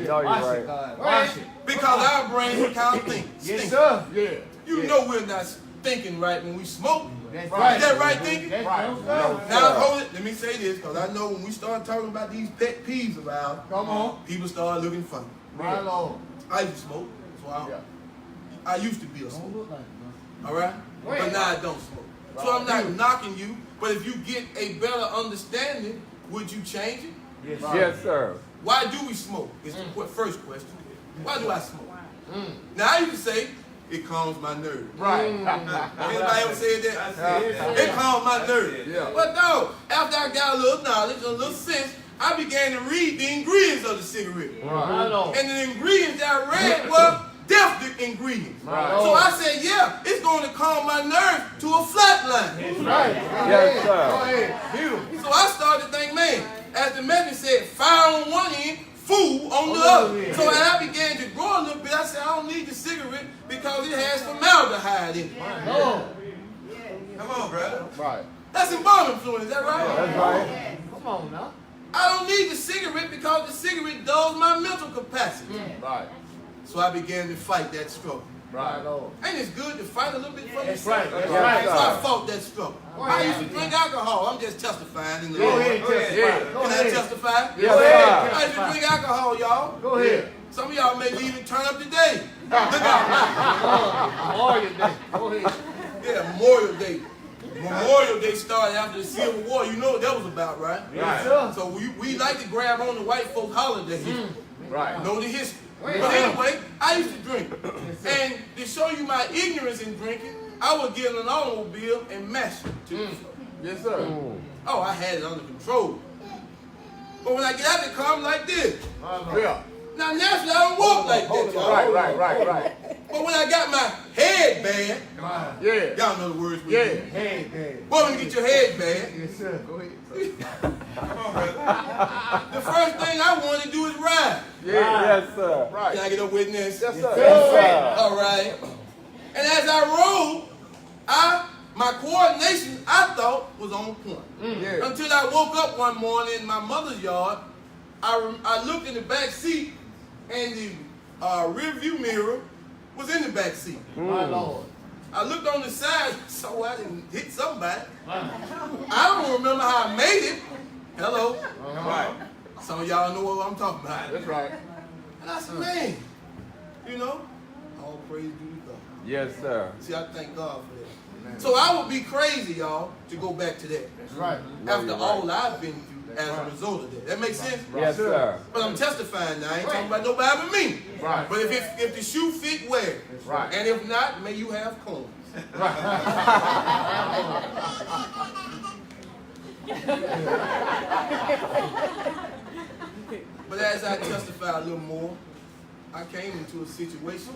No, you're right. Wash it. Because our brains can't think. Yes, sir. Yeah. You know we're not thinking right when we smoke. That's right. Is that right thinking? That's right. Now hold it. Let me say this, because I know when we start talking about these pet peeves around, come on, people start looking funny. My Lord. I used to smoke, so I used to be a smoker. All right? But now I don't smoke. So I'm not knocking you, but if you get a better understanding, would you change it? Yes, yes sir. Why do we smoke? Is the first question. Why do I smoke? Now I used to say, it calms my nerves. Right. Anybody ever said that? It calms my nerves. Yeah. But no, after I got a little knowledge, a little sense, I began to read the ingredients of the cigarette. Right. And the ingredients that I read were death ingredients. Right. So I said, yeah, it's going to calm my nerves to a flat line. That's right. Yes, sir. Go ahead. Beautiful. So I started to think, man, as the message said, fire on one end, food on the other. So as I began to grow a little bit, I said, I don't need the cigarette because it has formaldehyde in it. Come on, brother. Right. That's embalming fluid, is that right? That's right. Come on now. I don't need the cigarette because the cigarette dulls my mental capacity. Right. So I began to fight that struggle. Right. And it's good to fight a little bit for That's yourself. right. That's right. So I fought that struggle. I used to drink alcohol. I'm just testifying in the Lord. Go ahead. Can I testify? Yes, I used to drink alcohol, y'all. Go ahead. Some of y'all may leave and turn up today. Look out. Memorial Day. Go ahead. Yeah, Memorial Day. Memorial Day started after the Civil War. You know what that was about, right? Yes, sir. So we like to grab on the white folk holiday. Right. Know the history. But anyway, I used to drink. And to show you my ignorance in drinking, I would get in an automobile and mash it to the floor. Yes, sir. Oh, I had it under control. But when I get out the car, I'm like this. Yeah. Now, naturally, I don't walk like that, y'all. Right. But when I got my head bad, Yeah. y'all know the words we Yeah. use. Hey. Boy, when you get your head bad, Yes, sir. Go ahead. the first thing I want to do is ride. Yeah, yes, sir. Right. Can I get a witness? Yes, sir. Yes, sir. All right. And as I rode, my coordination, I thought, was on point. Yeah. Until I woke up one morning in my mother's yard, I looked in the back seat, and the rear view mirror was in the back seat. My Lord. I looked on the side, so I didn't hit somebody. I don't remember how I made it. Hello. Right. Some of y'all know what I'm talking about. That's right. And I said, man, you know, all praise due to God. Yes, sir. See, I thank God for that. So I would be crazy, y'all, to go back to that. That's right. After all I've been through as a result of that. That makes sense? Yes, sir. But I'm testifying now. I ain't talking about nobody but me. Right. But if the shoe fit, wear it. That's right. And if not, may you have clones. But as I testify a little more, I came into a situation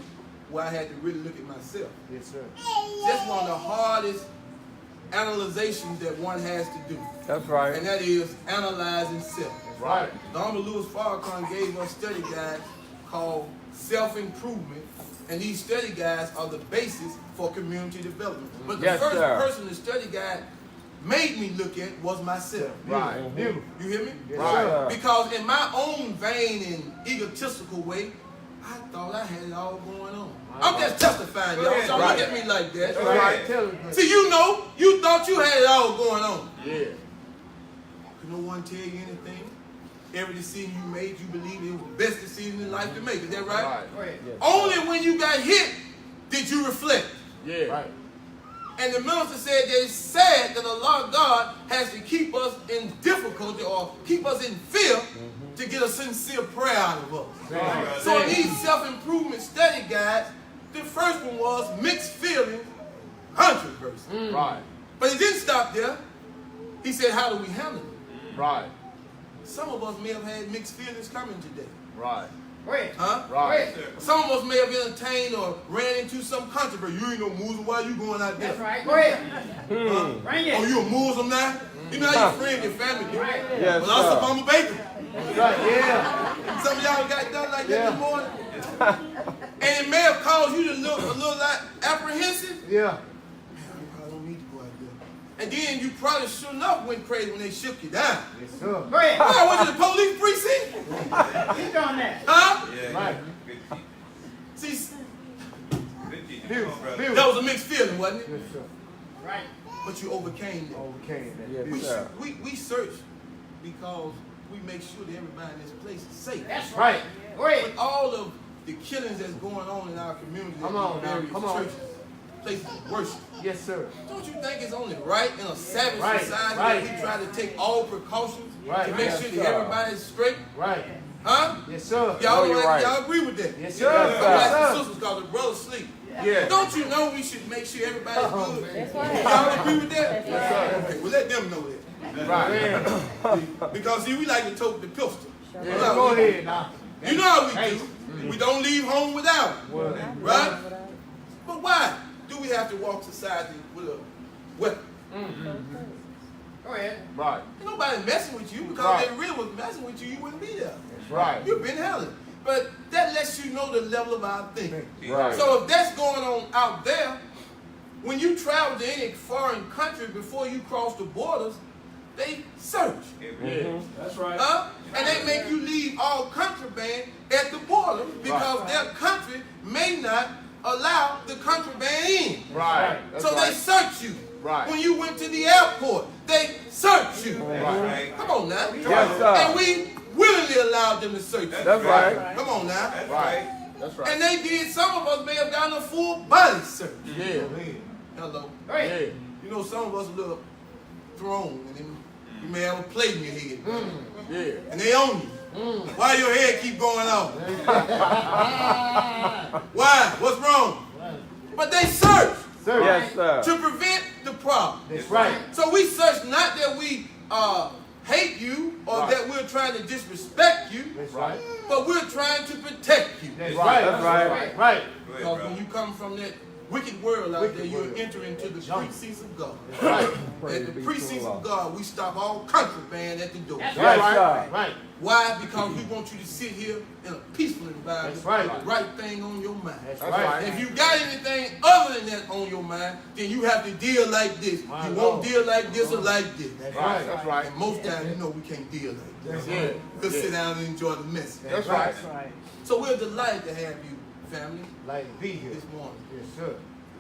where I had to really look at myself. Yes, sir. That's one of the hardest analyzations that one has to do. That's right. And that is analyzing self. Right. Dr. Lewis Farrakhan gave us study guides called Self-Improvement, and these study guides are the basis for community development. But the first person the study guide made me look at was myself. Right. Beautiful. You hear me? Yes, Right. sir. Because in my own vain and egotistical way, I thought I had it all going on. I'm just testifying, y'all. Don't look at me like that. That's right. Tell us. See, you know, you thought you had it all going on. Yeah. Can no one tell you anything? Every decision you made, you believe it was the best decision in life to make. Is that right? Right. Yes, Only when you got hit did you reflect. Yeah. Right. And the minister said that it's sad that the Lord God has to keep us in difficulty or keep us in fear to get a sincere prayer out of us. Right. So in these self-improvement study guides, the first one was mixed feelings, controversy. Right. But it didn't stop there. He said, how do we handle it? Right. Some of us may have had mixed feelings coming today. Right. Huh? Right. Some of us may have entertained or ran into some controversy. You ain't no Muslim. Why you going out there? That's right. Go ahead. Huh? Bring it. Oh, you a Muslim now? You know how your friend, your family do. Yes, Well, I'm some Mama Bacon. Right. Yeah. Some of y'all got done like that this morning. And it may have caused you to look a little like apprehensive. Yeah. Man, I probably don't need to go out there. And then you probably sure enough went crazy when they shook you down. Yes, sir. Go ahead. I went to the police precinct. Keep on that. Huh? Yeah, Right. See, Beautiful. that Beautiful. was a mixed feeling, wasn't it? Yes, sir. Right. But you overcame that. Overcame that. Yes, Beautiful. sir. We search because we make sure that everybody in this place is safe. That's Right. right. Go ahead. With all of the killings that's going on in our community, Come on, in man. various Come on. churches, places of worship, Yes, sir. don't you think it's only right in a savage Right, society right. that we try to take all precautions Right. to make Yes, sure sir. that everybody's straight? Right. Huh? Yes, sir. Y'all, you're like, right. y'all agree with that? Yes, You know, sir. I'm Yes, like sir. the sisters because the brothers sleep. Yeah. Don't you know we should make sure everybody's good? That's right. Y'all agree with that? Yes, sir. Okay, well let them know that. Right. Because see, we like to tote the pistol. Yeah, go ahead now. You know how we Hey. do. We don't leave home without it. Well, Right? But why do we have to walk society with a weapon? Go ahead. right. Ain't nobody messing with you because Right. if they really was messing with you, you wouldn't be there. That's right. You've been held. But that lets you know the level of our thinking. Right. So if that's going on out there, when you travel to any foreign country before you cross the borders, they search. That's right. Huh? And they make you leave all contraband at the border because their country may not allow the contraband in. Right. That's So right. they search you. Right. When you went to the airport, they search you. Right. Come on now. Yes, sir. And we willingly allowed them to search you. That's right. Come on now. That's Right. right. That's right. And they did, some of us may have gotten a full body search. Yeah. Hello. Go ahead. Yeah. You know, some of us a little thrown, and then you may have a plate in your head. Yeah. And they own you. Why your head keep going off? Why? What's wrong? But they search Sir. Yes, sir. to prevent the problem. That's right. So we search not that we hate you or Right. that we're trying to disrespect you, That's right. but we're trying to protect you. That's right. That's right. Right. Go ahead, Because bro. when you come from that wicked world out Wicked there, you world. enter into the precincts of God. Right. At the precincts of God, we stop all contraband at the door. That's Yes, Right. sir. Right. Why? Because we want you to sit here in a peaceful environment. That's right. with the right thing on your mind. That's That's right. right. If you got anything other than that on your mind, then you have to deal like this. My You Lord. won't deal like this or like this. That's Right. right. That's right. And most times, you know, we can't deal like this. That's it. Just sit down and enjoy the message. That's right. So we're delighted to have you, family, Like to be here. this morning. Yes, sir.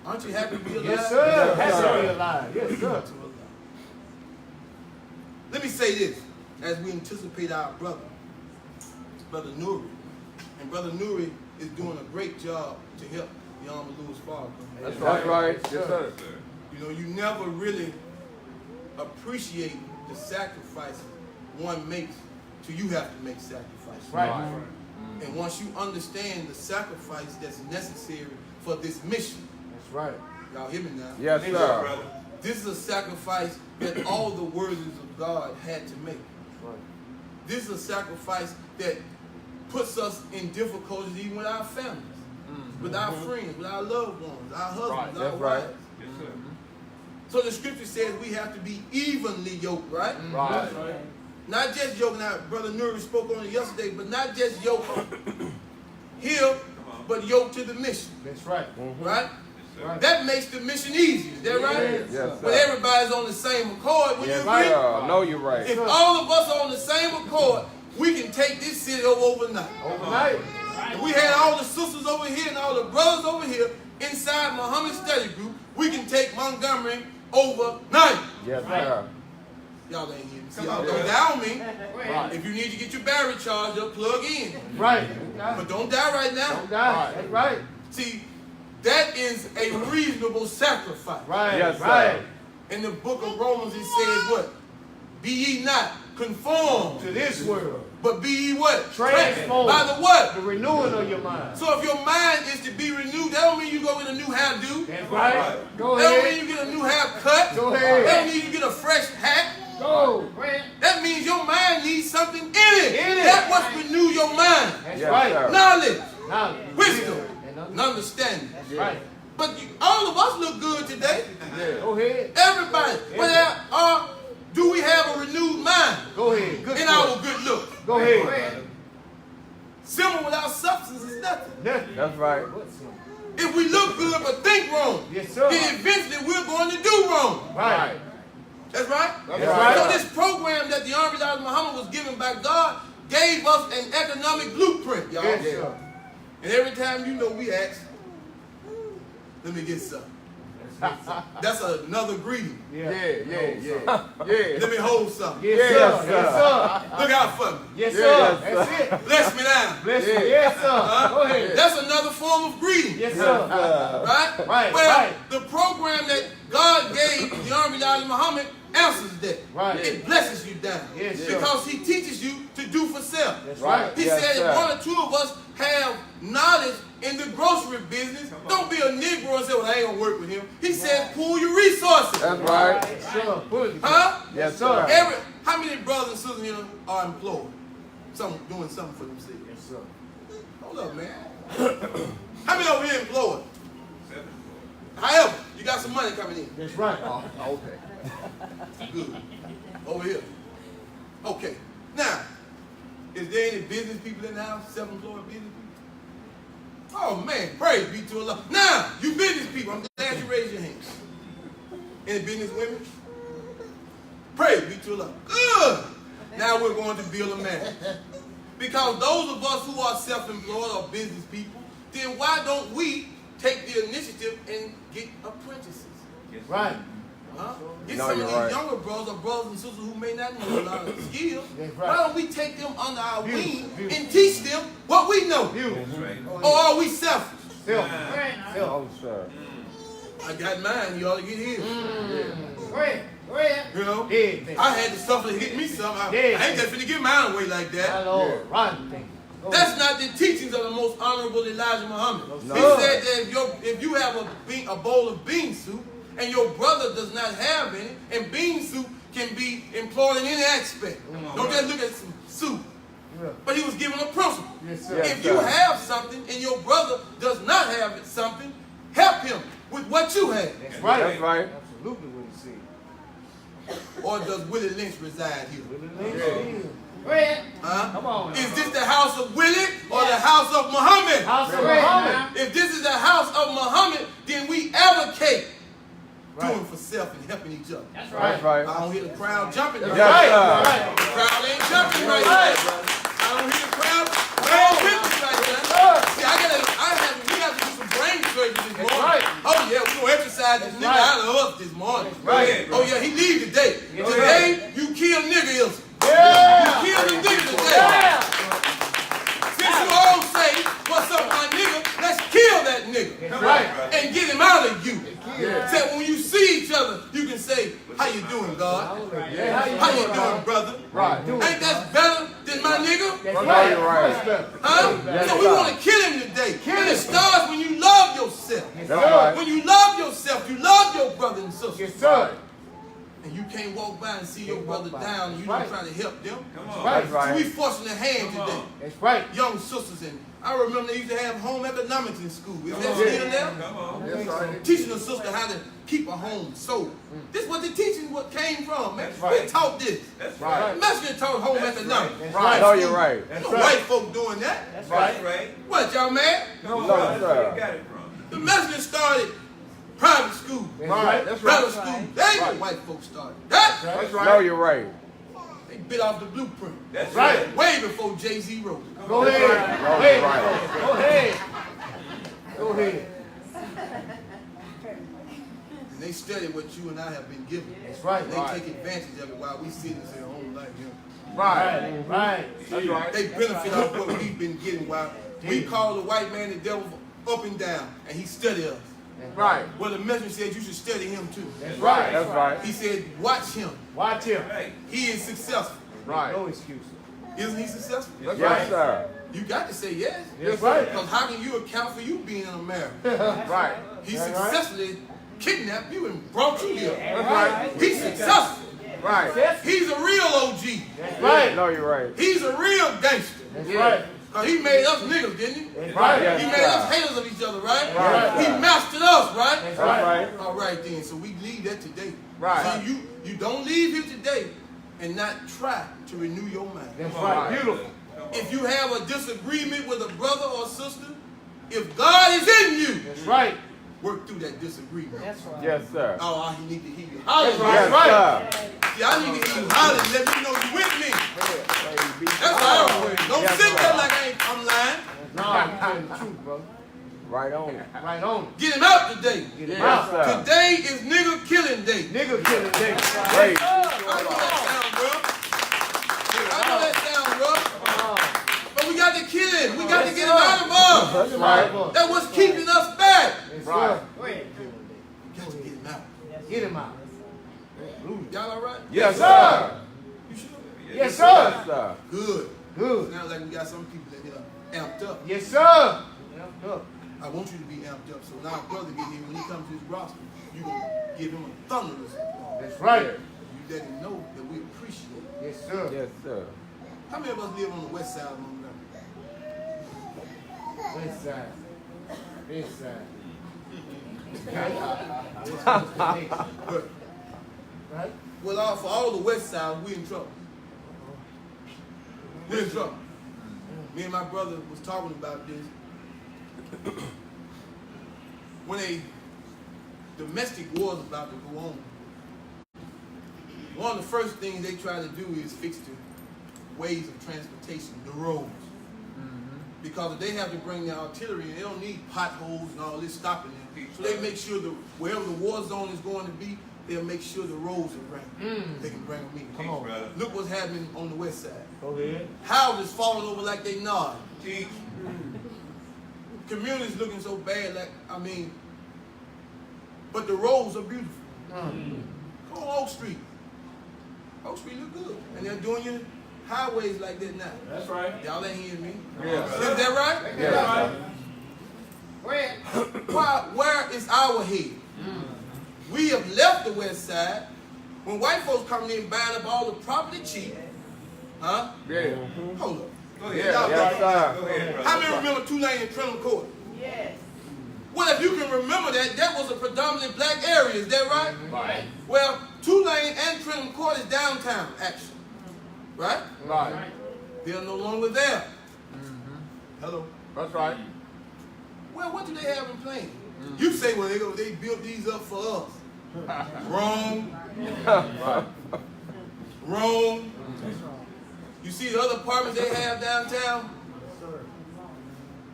Aren't you happy to be alive? Yes, sir. Has sir. to be alive. Yes, sir. Let me say this as we anticipate our brother Nuri. And Brother Nuri is doing a great job to help the Army Lewis Fargo. That's right. Yes, sir. You know, you never really appreciate the sacrifices one makes till you have to make sacrifices. Right. And once you understand the sacrifice that's necessary for this mission, That's right. y'all hear me now? Yes, Yes, sir. brother. This is a sacrifice that all the worthies of God had to make. Right. This is a sacrifice that puts us in difficulties even with our families, with our friends, with our loved ones, our husbands, Right, our that's right. wives. Yes, sir. So the scripture says we have to be evenly yoked, right? Right. Not just yoked. Now, Brother Nuri spoke on it yesterday, but not just yoked here, but yoked to the mission, That's right. right? Right. That makes the mission easier. Is that right? Yes, But sir. everybody's on the same accord. When Yes, you agree, sir. No, you're right. if all of us are on the same accord, we can take this city over overnight. Overnight. If we had all the sisters over here and all the brothers over here inside Muhammad Study Group, we can take Montgomery overnight. Yes, sir. Y'all ain't hear me. See, Come on, don't brother. die on me. Go ahead. If you need to get your battery charged up, plug in. Right. But don't die right now. Don't die. That's right. See, that is a reasonable sacrifice. Right. Yes, sir. Right. In the book of Romans, it says what? Be ye not conformed, To this world. but be ye what? Transformed. By the what? The renewing of your mind. So if your mind is to be renewed, that don't mean you go get a new hairdo. That's right. Go That don't ahead. mean you get a new haircut. Go ahead. That don't mean you get a fresh hat. Go. Go ahead. That means your mind needs something in it. In it. That must renew your mind. That's Yes, right. sir. Knowledge, Knowledge. wisdom, And and understanding. That's right. But all of us look good today. Go ahead. Everybody. But do we have a renewed mind Go ahead. Good in for our it. good looks? Go Go ahead. ahead. Silver without substance is nothing. Nothing. That's right. If we look good but think wrong, Yes, sir. then eventually we're going to do wrong. Right. That's right. That's right. So this program that the Honorable Elijah Muhammad was given by God gave us an economic blueprint, y'all. Yes, sir. And every time we ask, let me get some. That's another greeting. Yeah. Let me hold something. Yes, sir. Yes, sir. Look out for me. Yes, sir. Yes, That's sir. it. Bless me now. Bless you. Yes, sir. Go ahead. That's another form of greeting. Yes, sir. Right? Right, Well, right. the program that God gave the Honorable Elijah Muhammad answers that. Right. It blesses you down. Yes, sir. Because he teaches you to do for self. That's right. He Yes, said sir. if one or two of us have knowledge in the grocery business, don't be a Negro and say, well, I ain't going to work with him. He said, pool your resources. That's right. Yes, sir. Put it. Huh? Yes, sir. How many brothers and sisters here are employed? Doing something for themselves. Yes, sir. Hold up, man. How many over here employed? However, you got some money coming in. That's right. Okay. Good. Over here. Okay. Now, is there any business people in the house? Self-employed business people? Oh, man. Praise be to Allah. Now, you business people, I'm glad you raised your hands. Any business women? Praise be to Allah. Good. Now we're going to build a marriage. Because those of us who are self-employed or business people, then why don't we take the initiative and get apprentices? Right. Huh? Get No, some of you're these right. younger brothers or brothers and sisters who may not know a lot of skills. That's right. Why don't we take them under our Beautiful, wing beautiful. and teach them what we know? Beautiful. Or are we selfish? Self. Go Oh, sir. I got mine, you ought to get his. ahead. Go ahead. You know? Yeah. I had to suffer to hit me some. I Yeah. ain't just finna give mine away like My that. Lord. Right. Thank you. Go That's not the teachings of the most honorable Elijah Muhammad. No. He said that if you have a bowl of bean soup and your brother does not have any, and bean soup can be employed in any aspect. Don't just look at some soup. Yeah. But he was given a principle. Yes, sir. Yes, If you sir. have something and your brother does not have something, help him with what you have. That's right. That's right. Absolutely what he said. Or does Willie Lynch reside here? Go ahead. Huh? Come on. Is this the house of Willie or the house of Muhammad? House of Go ahead. Muhammad. If this is the house of Muhammad, then we advocate Right. doing for self and helping each other. That's That's right. right. I don't hear the crowd jumping. Yes, right. sir. Right. The crowd ain't jumping right Right. now. I don't hear the crowd going with me right now. See, we got to do some brain surgery this morning. right. Oh yeah, we gonna exercise this nigga right. out of us this morning. right. Oh yeah, he leave today. Yes, Today you kill niggerism. Yeah. You kill the nigga today. Yeah. Since you all say, what's up my nigga, let's kill that nigga. That's right. And get him out of you. Yeah. Say when you see each other, you can say, how you doing, God? Yeah. How you doing, brother? Right. Ain't that better than my nigga? That's Right. right. You're right. Much better. Huh? Yes, So we sir. want to kill him today. And it starts when you love yourself. Yes, That's sir. right. When you love yourself, you love your brother and sister. Yes, sir. And you can't walk by and see your brother down and you Right. don't try to help them. Right. That's So we right. forcing a hand today. That's right. Young sisters, and I remember they used to have home economics in school. Is that on. still there? Yes, right. Teaching a sister how to keep a home sold. This is what the teaching what came from, man. That's right. We taught this. Right. Mexican taught home economics. That's I right. know you're right. Ain't no white folk doing that. That's right. What, y'all mad? No, sir. The Mexicans started private school, That's right. That's private right. school. They ain't no white folks started that. That's No, right. you're right. They bit off the blueprint. That's right. Way before Jay-Z wrote it. Go ahead. No, Go ahead. you're right. Go ahead. Go ahead. And they study what you and I have been given. That's right. And they take advantage of it while we sit and say, oh, like him. Right. Right. That's right. They benefit off what we've been getting while we call the white man the devil up and down, and he studied us. Right. Well, the messenger said you should study him too. That's right. That's right. He said, watch him. Watch him. He is successful. Right. No excuses. Isn't he successful? Yes, sir. You got to say yes. That's right. Because how can you account for you being in America? Right. He That's right. successfully kidnapped you and brought you here. That's right. He's successful. Right. He's a real OG. That's right. No, you're right. He's a real gangster. That's Yeah. right. Cause he made us niggas, didn't he? That's right. Yes, He sir. made us haters of each other, right? Right. He mastered us, right? That's That's right. right. All right then, so we leave that today. Right. See, you don't leave here today and not try to renew your mind. That's right. Beautiful. If you have a disagreement with a brother or sister, if God is in you, That's right. work through that disagreement. That's right. Yes, sir. Oh, I need to hear you holler. Yes, sir. See, I need to hear you holler and let me know you with me. That's how I roll. Don't Yes, sit sir. there like I'm lying. No, I'm telling the truth, bro. Right on it. Right on. Get him out today. Get him Yes, out. sir. Today is nigga killing day. Nigga killing day. Great. I know that sound rough. I know that sound rough. But we got to kill him. We got to get him out of us. That's right. That's what's keeping us back. Yes, Right. sir. Go ahead. We got to get him out. Get him out. Y'all all right? Yes, sir. You sure? Yes, sir. Yes, sir. Good. Good. Sounds like we got some people that get amped up. Yes, sir. Yep, up. I want you to be amped up. So now, brother, get here. When he comes to his roster, you gonna give him a thunderous applause. That's right. You let him know that we appreciate it. Yes, sir. Yes, sir. How many of us live on the west side of Montgomery? West side. East side. But, Right? well, for all the west side, we in trouble. We're in trouble. Me and my brother was talking about this. When a domestic war is about to go on, one of the first things they try to do is fix the ways of transportation, the roads. Because if they have to bring their artillery in, they don't need potholes and all this stopping them. So they make sure wherever the war zone is going to be, they'll make sure the roads are right. They can bring them in. Come on. Look what's happening on the west side. Go ahead. Houses falling over like they nod. Communities looking so bad, but the roads are beautiful. Come on, Oak Street. Oak Street look good. And they're doing your highways like that now. That's right. Y'all ain't hearing me. Yes. Is that right? Yes, sir. Go ahead. Where is our head? We have left the west side. When white folks come in buying up all the property cheap, huh? Yeah. Hold up. Yes, Y'all yes, sir. How many remember Tulane and Trenton Court? Yes. Well, if you can remember that was a predominantly black area, is that right? Right. Well, Tulane and Trenton Court is downtown, actually. Right? Right. They're no longer there. Hello. That's right. Well, what do they have in plan? You say, well, they built these up for us. Wrong. Wrong. You see the other apartments they have downtown?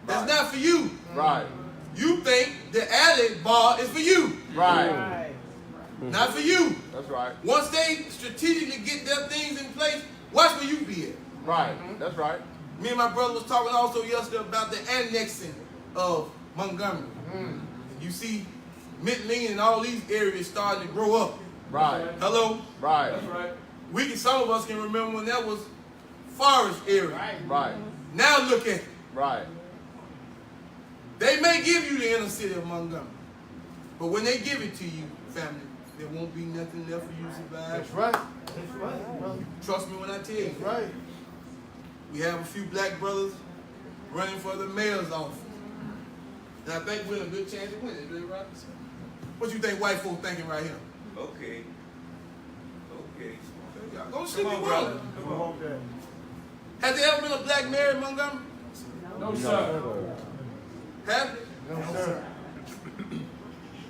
That's not for you. Right. You think the alley bar is for you. Right. Not for you. That's right. Once they strategically get their things in place, watch where you be at. Right. That's right. Me and my brother was talking also yesterday about the annexing of Montgomery. You see Midland and all these areas starting to grow up. Right. Hello? Right. That's right. Some of us can remember when that was forest area. Right. Now look at it. Right. They may give you the inner city of Montgomery, but when they give it to you, family, there won't be nothing left for you to survive. That's right. That's right, brother. Trust me when I tell you. That's right. We have a few black brothers running for the mayor's office. And I think we're in a good chance of winning, really, right? What you think white folk thinking right here? Okay. Y'all go to sleep, Come on, with brother. brother. Come on. Has there ever been a black mayor in Montgomery? No, sir. Have it? No, sir.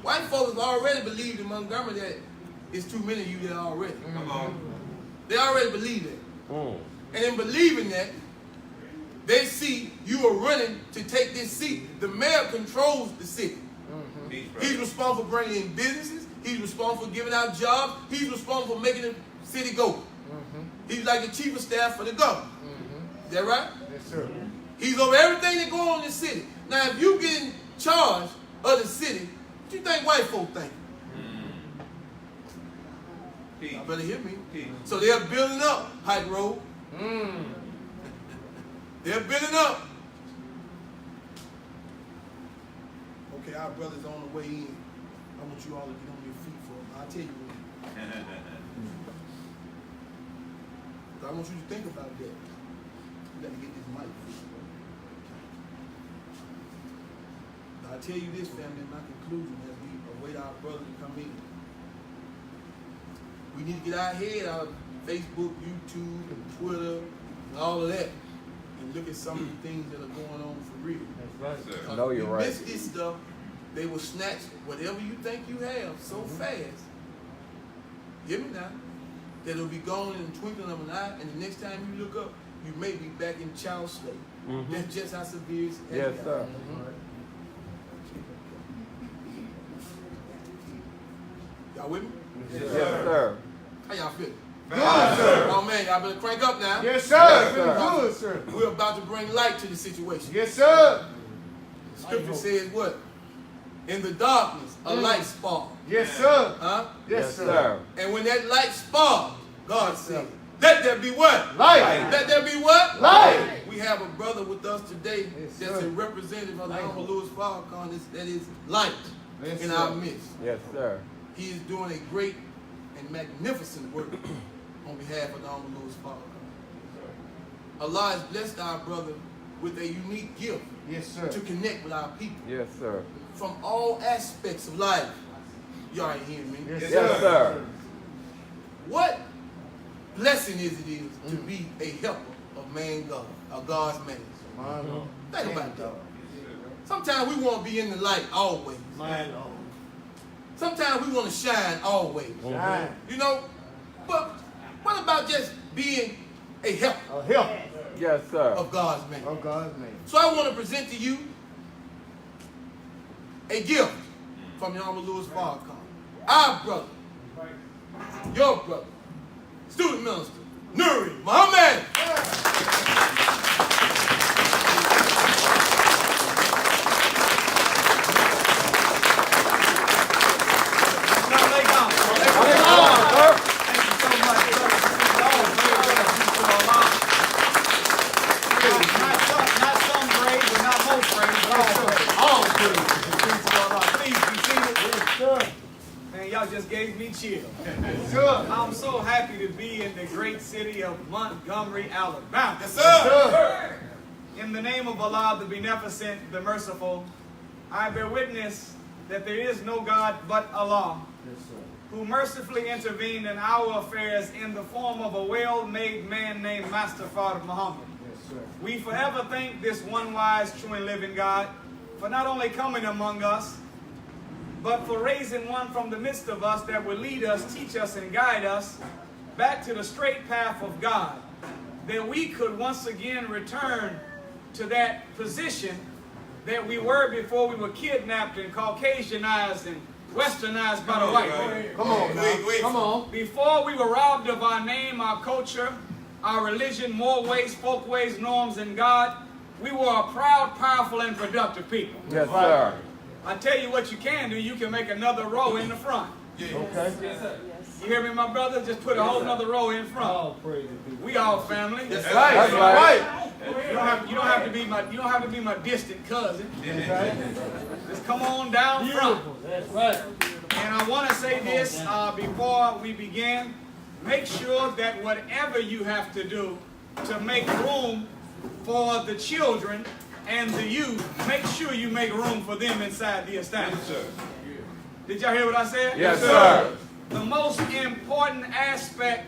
White folks have already believed in Montgomery that it's too many of you there already. Come on. They already believe that. And in believing that, they see you are running to take this seat. The mayor controls the city. He's responsible for bringing in businesses. He's responsible for giving out jobs. He's responsible for making the city go. He's like the chief of staff for the government. Is that right? Yes, sir. He's over everything that goes on in the city. Now, if you get in charge of the city, what you think white folk think? Y'all better hear me. So they're building up Pike Road. They're building up. Okay, our brother's on the way in. I want you all to get on your feet for him. I'll tell you what. I want you to think about that. You got to get this mic. I'll tell you this, family, in my conclusion, as we await our brother to come in. We need to get our head out of Facebook, YouTube, and Twitter, and all of that, and look at some of the things that are going on for real. That's right. I know you're we right. miss this stuff, they will snatch whatever you think you have so fast. Hear me now. That it'll be gone in the twinkling of an eye, and the next time you look up, you may be back in child slavery. That's just how severe it is. Yes, sir. Y'all with me? Yes, sir. How y'all feeling? Good, sir. Oh man, y'all better crank up now. Yes, sir. Yes, sir. Good, sir. We're about to bring light to the situation. Yes, sir. Scripture says what? In the darkness, a light spark. Yes, sir. Huh? Yes, sir. And when that light sparked, God said, let there be what? Light. Let there be what? Light. We have a brother with us today that's a representative of the Honorable Louis Farrakhan that is light in our midst. Yes, sir. He is doing a great and magnificent work on behalf of the Honorable Louis Farrakhan. Allah has blessed our brother with a unique gift to connect with our people Yes, sir. from all aspects of life. Y'all ain't hearing me? Yes, Yes, sir. What blessing is it to be a helper of man God, of God's man. Think about that. Sometimes we want to be in the light always. Sometimes we want to shine always. You know, but what about just being a helper A help Yes, sir. of God's man? of God's name. So I want to present to you a gift from the Honorable Louis Farrakhan. Our brother, your brother, student minister, Nuri, Muhammad. Just gave me chills. Sure. I'm so happy to be in the great city of Montgomery, Alabama. Yes, sir. In the name of Allah, the Beneficent, the Merciful, I bear witness that there is no God but Allah, who mercifully intervened in our affairs in the form of a well-made man named Master Father Muhammad. We forever thank this one wise, true, and living God for not only coming among us, but for raising one from the midst of us that will lead us, teach us, and guide us back to the straight path of God, that we could once again return to that position that we were before we were kidnapped and Caucasianized and westernized by the white man. Come on, now. Come on. Before we were robbed of our name, our culture, our religion, more ways, folkways, norms, and God, we were a proud, powerful, and productive people. Yes, sir. I tell you what you can do, you can make another row in the front. Okay. You hear me, my brother? Just put a whole nother row in front. We all family. That's That's right. You don't have to be my distant cousin. Just come on down front. That's right. And I want to say this before we begin. Make sure that whatever you have to do to make room for the children and the youth, make sure you make room for them inside the establishment. Did y'all hear what I said? Yes, sir. The most important aspect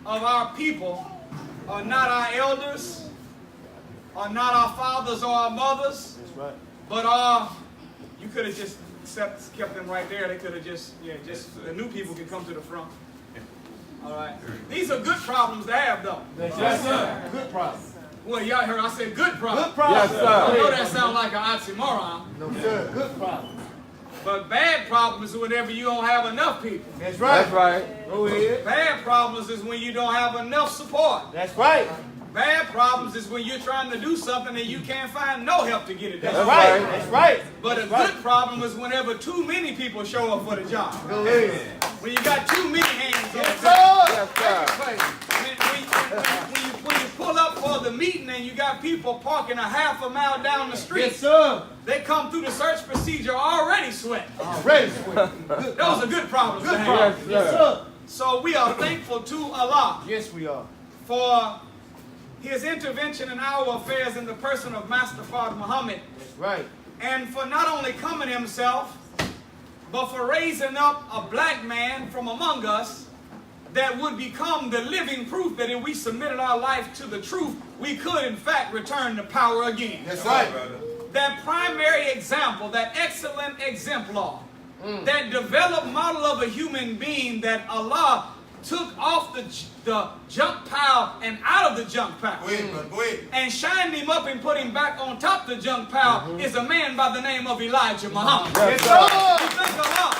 of our people are not our elders, are not our fathers or our mothers, That's right. but you could have just kept them right there. They could have just the new people can come to the front. All right. These are good problems to have, though. Yes, sir. Good problem. Well, y'all heard I said good problems. Good problem. Yes, sir. I know that sounds like an oxymoron, No, sir. Good problem. but bad problems is whenever you don't have enough people. That's right. That's right. Go ahead. Bad problems is when you don't have enough support. That's right. Bad problems is when you're trying to do something and you can't find no help to get it done. That's right. That's right. But a good problem is whenever too many people show up for the job. Go ahead. When you got too many hands on Yes, the job. sir. Yes, sir. When you pull up for the meeting and you got people parking a half a mile down the street, Yes, sir. they come through the search procedure already sweating. Ready for it. Good. Those are good problems to Good have. problem. Yes, sir. So we are thankful to Allah Yes, we are. for His intervention in our affairs in the person of Master Father Muhammad, That's right. and for not only coming himself, but for raising up a black man from among us that would become the living proof that if we submitted our life to the truth, we could in fact return to power again. That's right. that primary example, that excellent exemplar, that developed model of a human being that Allah took off the junk pile and out of the junk pile and shined him up and put him back on top of the junk pile is a man by the name of Elijah Muhammad. Yes, sir. We thank Allah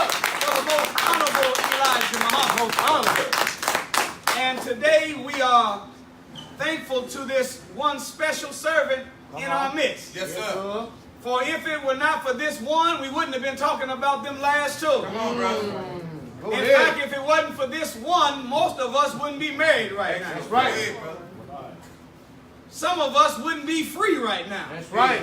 for the most honorable Elijah Muhammad. Most honorable. And today we are thankful to this one special servant in our midst. Yes, sir. For if it were not for this one, we wouldn't have been talking about them last two. Come on, brother. Go In ahead. fact, if it wasn't for this one, most of us wouldn't be married right now. That's right. Some of us wouldn't be free right now. That's right.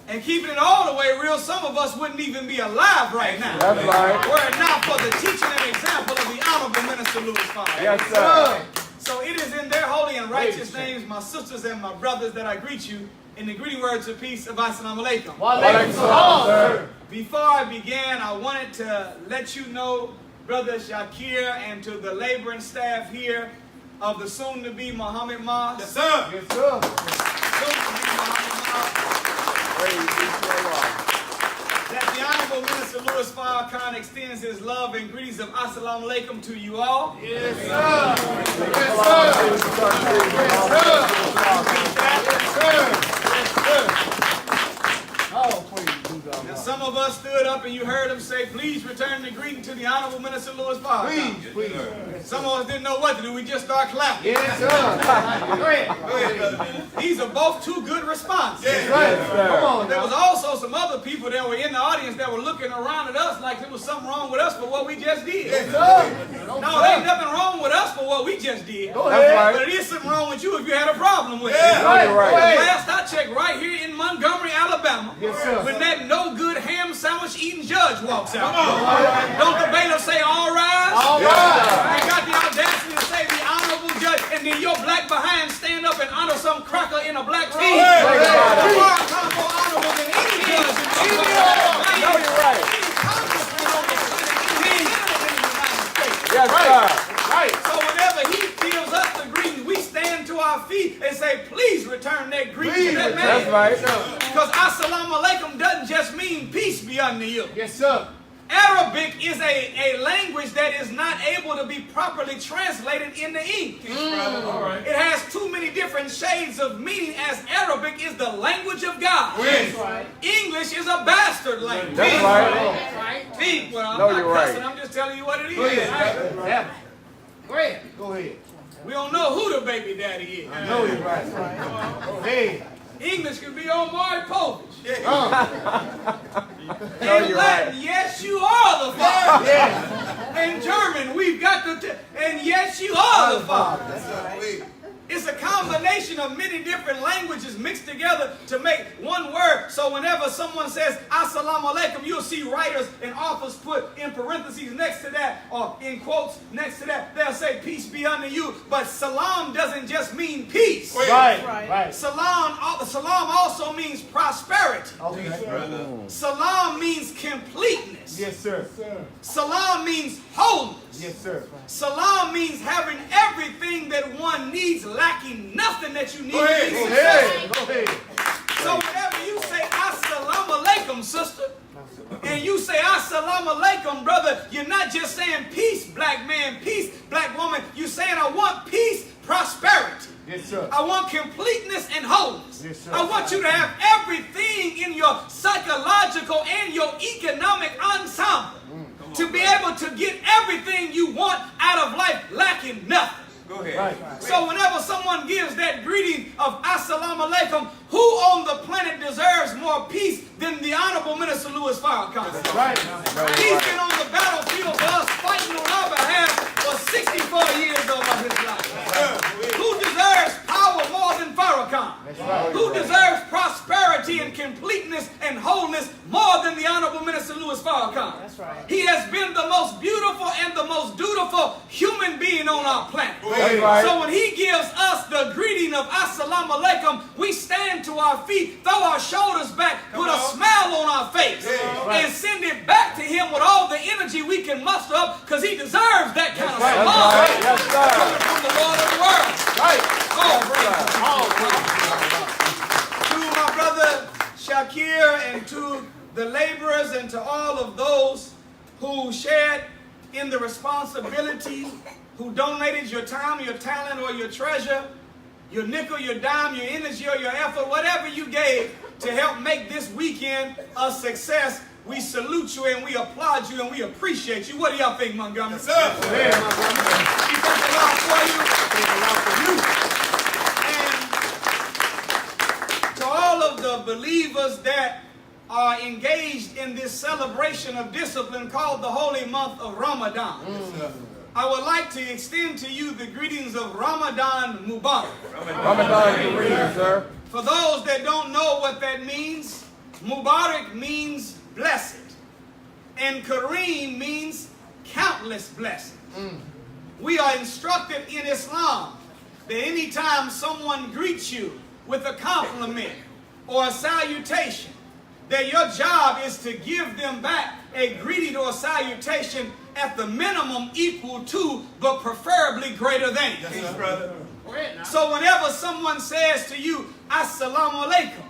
And keeping it all the way real, some of us wouldn't even be alive right now. That's right. Were it not for the teaching and example of the Honorable Minister Louis Farr. Yes, sir. So it is in their holy and righteous names, my sisters and my brothers, that I greet you in the greeting words of peace of Assalamu alaikum. Wa alaikum salam, sir. Before I began, I wanted to let you know, Brother Shakir, and to the laboring staff here of the soon-to-be Muhammad Mosque. Yes, sir. Yes, sir. Soon-to-be Muhammad Mosque. Praise be to Allah. That the Honorable Minister Louis Farrakhan extends his love and greetings of Assalamu alaikum to you all. Yes, sir. Yes, sir. Yes, sir. Yes, sir. Oh, praise be to Now, Allah. some of us stood up and you heard him say, please return the greeting to the Honorable Minister Louis Farrakhan. Please, please. Some of us didn't know what to do. We just started clapping. Yes, sir. Go ahead. These are both two good responses. That's right. Come on There now. was also some other people that were in the audience that were looking around at us like there was something wrong with us for what we just did. Yes, sir. No, there ain't nothing wrong with us for what we just did. Go That's ahead. right. But it is something wrong with you if you had a problem with it. That's right. You're right. Go ahead. Last I checked, right here in Montgomery, Alabama, Yes, sir. when that no good ham sandwich eating judge walks out, don't the bailiff say all rise? All right. And got the audacity to say the honorable judge, and then your black behind stand up and honor some cracker in a black tee. Farrakhan more honorable than any judge in Montgomery. No, you're right. Any congressman on the planet, any senator in the United States. Yes, sir. Right. So whenever he gives us the greeting, we stand to our feet and say, please return that greeting to that man. That's right. Because assalamu alaikum doesn't just mean peace be unto you. Yes, sir. Arabic is a language that is not able to be properly translated into English. It has too many different shades of meaning, as Arabic is the language of God. That's right. English is a bastard language. That's right. Well, I'm No, not you're right. cussing, I'm just telling you what it is. Go ahead. Right. Go ahead. Go ahead. We don't know who the baby daddy is. I know you're right. Go ahead. English could be on Maury Povich. No, In you're Latin, right. yes, you are the Father. Yeah. In German, we've got the and yes, you are the Father. Yes, sir. It's a combination of many different languages mixed together to make one word. So whenever someone says assalamu alaikum, you'll see writers and authors put in parentheses next to that, or in quotes next to that, they'll say peace be unto you. But salam doesn't just mean peace. Right. Right. Salam also means prosperity. Okay. Salam means completeness. Yes, sir. Salam means wholeness. Yes, sir. Salam means having everything that one needs, lacking nothing that you need Go to be ahead. Go successful. ahead. Go ahead. So whenever you say assalamu alaikum, sister, and you say assalamu alaikum, brother, you're not just saying peace, black man, peace, black woman. You're saying I want peace, prosperity. Yes, sir. I want completeness and wholeness. Yes, sir. I want you to have everything in your psychological and your economic ensemble to be able to get everything you want out of life, lacking nothing. Go ahead. Right. So whenever someone gives that greeting of assalamu alaikum, who on the planet deserves more peace than the Honorable Minister Louis Farrakhan? Right. He's been on the battlefield for us, fighting on our behalf for 64 years over his life. Who deserves power more than Farrakhan? right. Who deserves prosperity and completeness and wholeness more than the Honorable Minister Louis Farrakhan? That's right. He has been the most beautiful and the most dutiful human being on our planet. That's right. So when he gives us the greeting of assalamu alaikum, we stand to our feet, throw our shoulders back, put a smile on our face, and send it back to him with all the energy we can muster up, because he deserves that kind of That's love right. Yes, sir. coming from the Lord of the world. Right. Oh, praise God. To my brother Shakir, and to the laborers, and to all of those who shared in the responsibility, who donated your time, your talent, or your treasure, your nickel, your dime, your energy, or your effort, whatever you gave to help make this weekend a success. We salute you and we applaud you and we appreciate you. What do y'all think, Montgomery? Yes, sir. We thank the Lord for you. And to all of the believers that are engaged in this celebration of discipline called the holy month of Ramadan, I would like to extend to you the greetings of Ramadan Mubarak. Ramadan greetings, sir. For those that don't know what that means, Mubarak means blessed, and Kareem means countless blessings. We are instructed in Islam that anytime someone greets you with a compliment or a salutation, that your job is to give them back a greeting or a salutation at the minimum equal to, but preferably greater than. Yes, brother. So whenever someone says to you, Assalamu alaikum,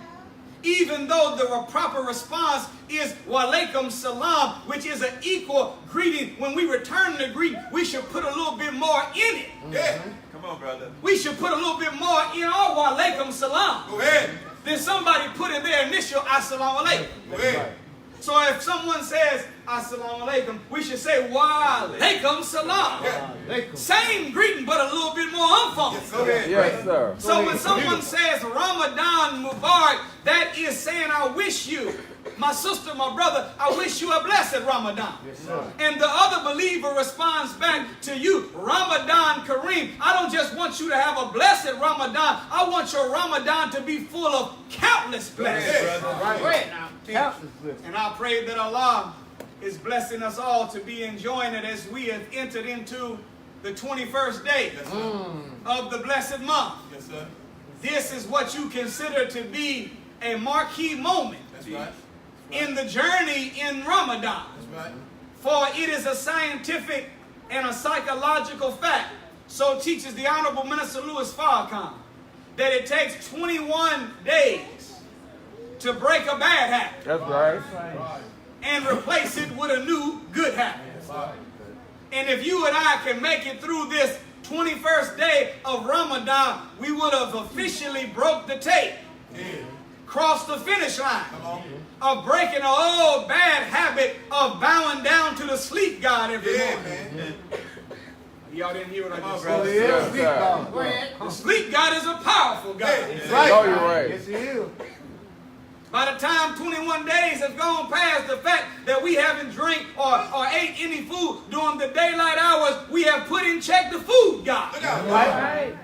even though the proper response is wa alaikum salam, which is an equal greeting, when we return the greeting, we should put a little bit more in it. Yeah. Come on, brother. We should put a little bit more in our wa alaikum salam. Go ahead. Then somebody put in their initial Assalamu alaikum. Go ahead. So if someone says Assalamu alaikum, we should say wa alaikum salam. Yeah. Same greeting, but a little bit more umph. Go ahead. Yes, sir. So when someone says Ramadan Mubarak, that is saying, I wish you, my sister, my brother, I wish you a blessed Ramadan. Yes, sir. And the other believer responds back to you, Ramadan Kareem. I don't just want you to have a blessed Ramadan. I want your Ramadan to be full of countless blessings. Right now. Countless blessings. And I pray that Allah is blessing us all to be enjoying it as we have entered into the 21st day of the blessed month. Yes, sir. This is what you consider to be a marquee moment That's right. in the journey in Ramadan. That's right. For it is a scientific and a psychological fact. So teaches the Honorable Minister Louis Farrakhan that it takes 21 days to break a bad habit That's right. and replace it with a new good habit. And if you and I can make it through this 21st day of Ramadan, we would have officially broke the tape, crossed the finish line of breaking an old bad habit of bowing down to the sleep god every morning. Man. Y'all didn't hear what I just brother. said. Yes, sir. The sleep god is a powerful god. Right. Oh, you're right. Yes, he is. By the time 21 days have gone past the fact that we haven't drank or ate any food during the daylight hours, we have put in check the food god. Look out. Right.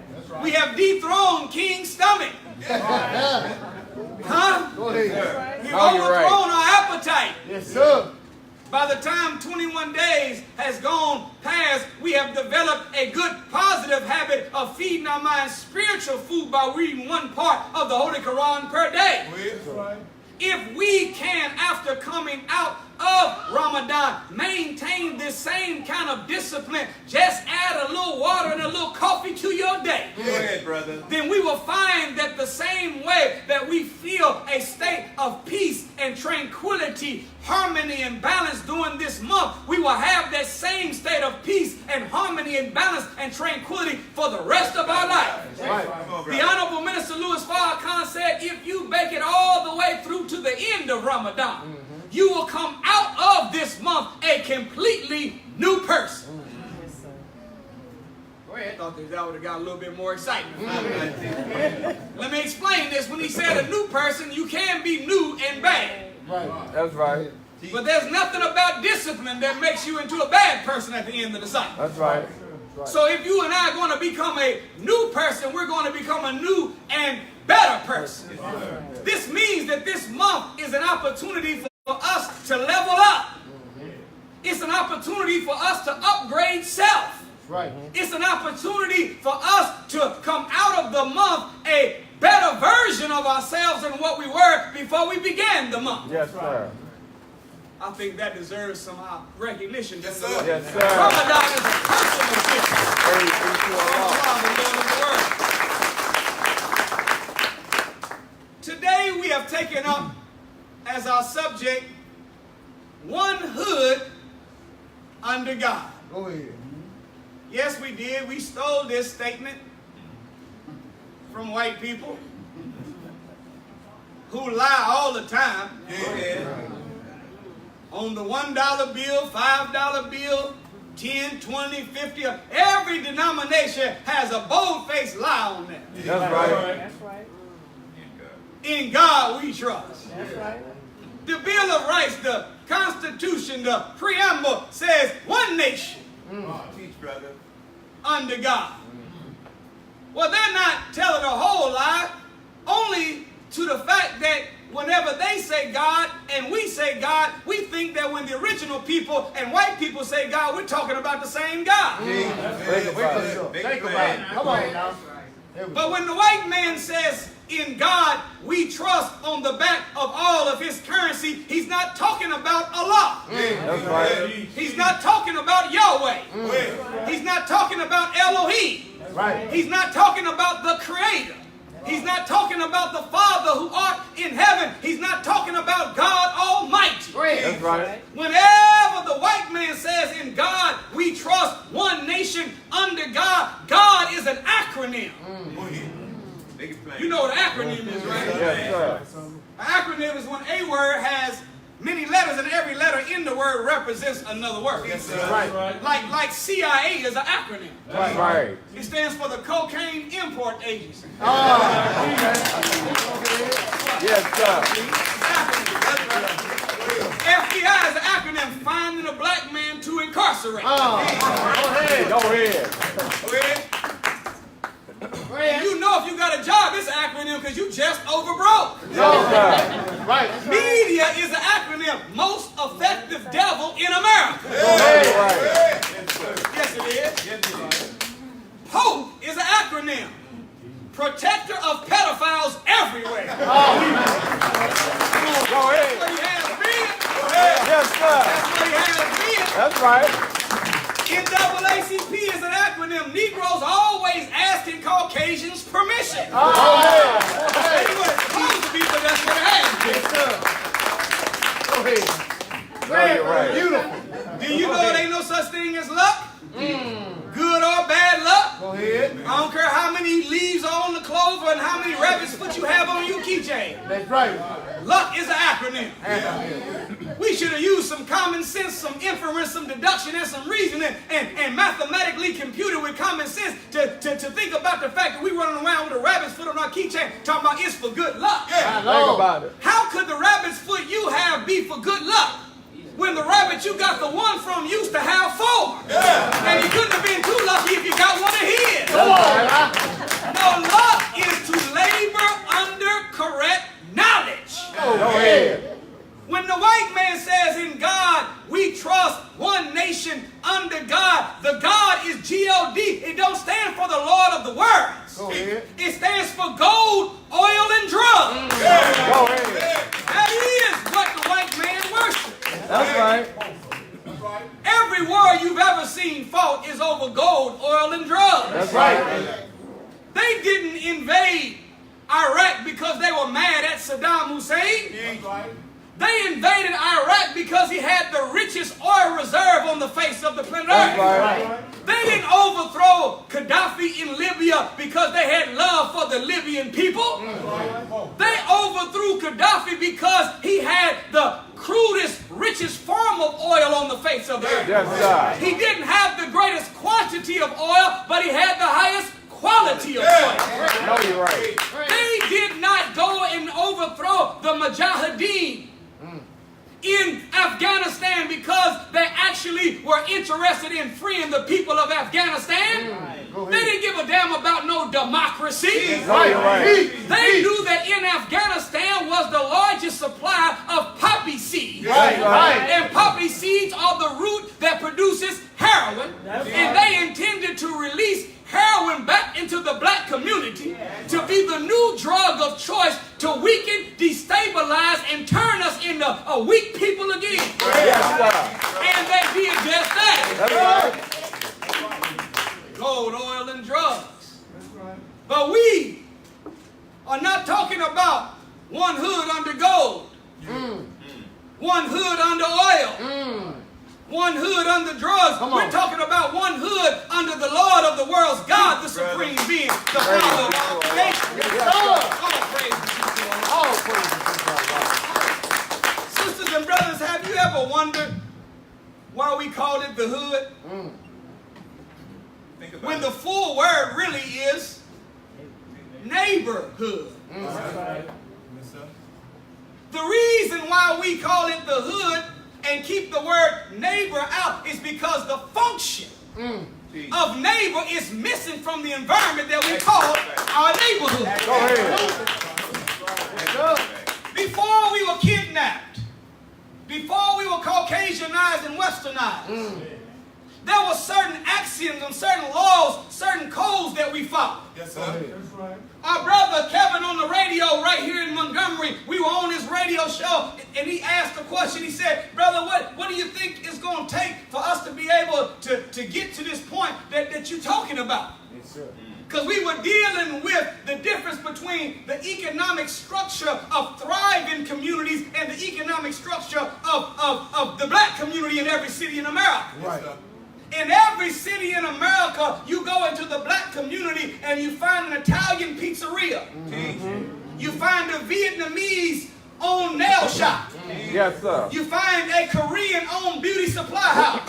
We have dethroned King's stomach. Huh? Go ahead. We've Oh, you're overthrown our appetite. Yes, sir. By the time 21 days has gone past, we have developed a good positive habit of feeding our minds spiritual food by reading one part of the Holy Quran per day. Go ahead. If we can, after coming out of Ramadan, maintain this same kind of discipline, just add a little water and a little coffee to your day. Go ahead, brother. Then we will find that the same way that we feel a state of peace and tranquility, harmony and balance during this month, we will have that same state of peace and harmony and balance and tranquility for the rest of our life. Come on, The brother. Honorable Minister Louis Farrakhan said, if you make it all the way through to the end of Ramadan, you will come out of this month a completely new person. Go ahead. I thought that would have got a little bit more excitement. Let me explain this. When he said a new person, you can be new and bad. Right. That's right. But there's nothing about discipline that makes you into a bad person at the end of the cycle. That's right. So if you and I are going to become a new person, we're going to become a new and better person. This means that this month is an opportunity for us to level up. It's an opportunity for us to upgrade self. Right. It's an opportunity for us to come out of the month a better version of ourselves than what we were before we began the month. Yes, sir. I think that deserves some recognition. Yes, sir. Yes, sir. Ramadan is a personal gift. Praise be to Allah. Allah, the Lord of the world. Today we have taken up as our subject, one hood under God. Go ahead. Yes, we did. We stole this statement from white people who lie all the time. On the $1 bill, $5 bill, 10, 20, 50, every denomination has a bold-faced lie on that. That's right. That's right. In God we trust. That's right. The Bill of Rights, the Constitution, the preamble says one nation Teach, brother. under God. Well, they're not telling a whole lie, only to the fact that whenever they say God and we say God, we think that when the original people and white people say God, we're talking about the same God. Think about it. Come on now. But when the white man says, in God we trust on the back of all of his currency, he's not talking about Allah. That's right. He's not talking about Yahweh. He's not talking about Elohim. Right. He's not talking about the Creator. He's not talking about the Father who art in heaven. He's not talking about God Almighty. That's right. Whenever the white man says in God we trust, one nation under God, God is an acronym. You know what an acronym is, right? Yes, sir. An acronym is when a word has many letters and every letter in the word represents another word. Right. Like CIA is an acronym. That's right. It stands for the Cocaine Import Agency. Yes, sir. FBI is an acronym, finding a black man to incarcerate. Go ahead. Go ahead. And you know if you got a job, it's an acronym because you just overbroke. Yes, sir. Right. Media is an acronym, most effective devil in America. Right. Yes, it is. Pope is an acronym, protector of pedophiles everywhere. Go ahead. That's what he has been. Yes, sir. That's what he has been. That's right. NAACP is an acronym. Negroes always asking Caucasians permission. Go ahead. That's what it's supposed to be, but that's what it has been. Go ahead. No, you're right. Beautiful. Do you know there ain't no such thing as luck? Good or bad luck? Go ahead. I don't care how many leaves are on the clover and how many rabbit's foot you have on your keychain. That's right. Luck is an acronym. We should have used some common sense, some inference, some deduction, and some reasoning, and mathematically computed with common sense to think about the fact that we running around with a rabbit's foot on our keychain talking about it's for good luck. Think about it. How could the rabbit's foot you have be for good luck when the rabbit you got the one from used to have 4? And you couldn't have been too lucky if you got one of his. No, luck is to labor under correct knowledge. Go ahead. When the white man says in God we trust, one nation under God, the God is G-O-D. It don't stand for the Lord of the worlds. Go ahead. It stands for gold, oil, and drugs. Go ahead. That is what the white man worships. That's right. Every war you've ever seen fought is over gold, oil, and drugs. That's right. They didn't invade Iraq because they were mad at Saddam Hussein. They invaded Iraq because he had the richest oil reserve on the face of the planet Earth. Right. They didn't overthrow Gaddafi in Libya because they had love for the Libyan people. They overthrew Gaddafi because he had the crudest, richest form of oil on the face of the earth. Yes, sir. He didn't have the greatest quantity of oil, but he had the highest quality of oil. No, you're right. They did not go and overthrow the Mujahideen in Afghanistan because they actually were interested in freeing the people of Afghanistan. They didn't give a damn about no democracy. No, you're right. They knew that in Afghanistan was the largest supply of poppy seeds. Right. And poppy seeds are the root that produces heroin. And they intended to release heroin back into the black community to be the new drug of choice to weaken, destabilize, and turn us into a weak people again. Yes, sir. And they did just that. That's right. Gold, oil, and drugs. But we are not talking about one hood under gold. one hood under oil. One hood under drugs. We're talking about one hood under the Lord of the world's God, the supreme being, the Father of all creation. All praise. Sisters and brothers, have you ever wondered why we called it the hood? When the full word really is neighborhood. The reason why we call it the hood and keep the word neighbor out is because the function of neighbor is missing from the environment that we call our neighborhood. Go ahead. Before we were kidnapped, before we were Caucasianized and westernized, there were certain axioms and certain laws, certain codes that we followed. Yes, sir. Our brother Kevin on the radio right here in Montgomery, we were on his radio show, and he asked a question. He said, brother, what do you think it's going to take for us to be able to get to this point that you're talking about? Yes, sir. Because we were dealing with the difference between the economic structure of thriving communities and the economic structure of the black community in every city in America. Right. In every city in America, you go into the black community and you find an Italian pizzeria. You find a Vietnamese-owned nail shop. Yes, sir. You find a Korean-owned beauty supply house.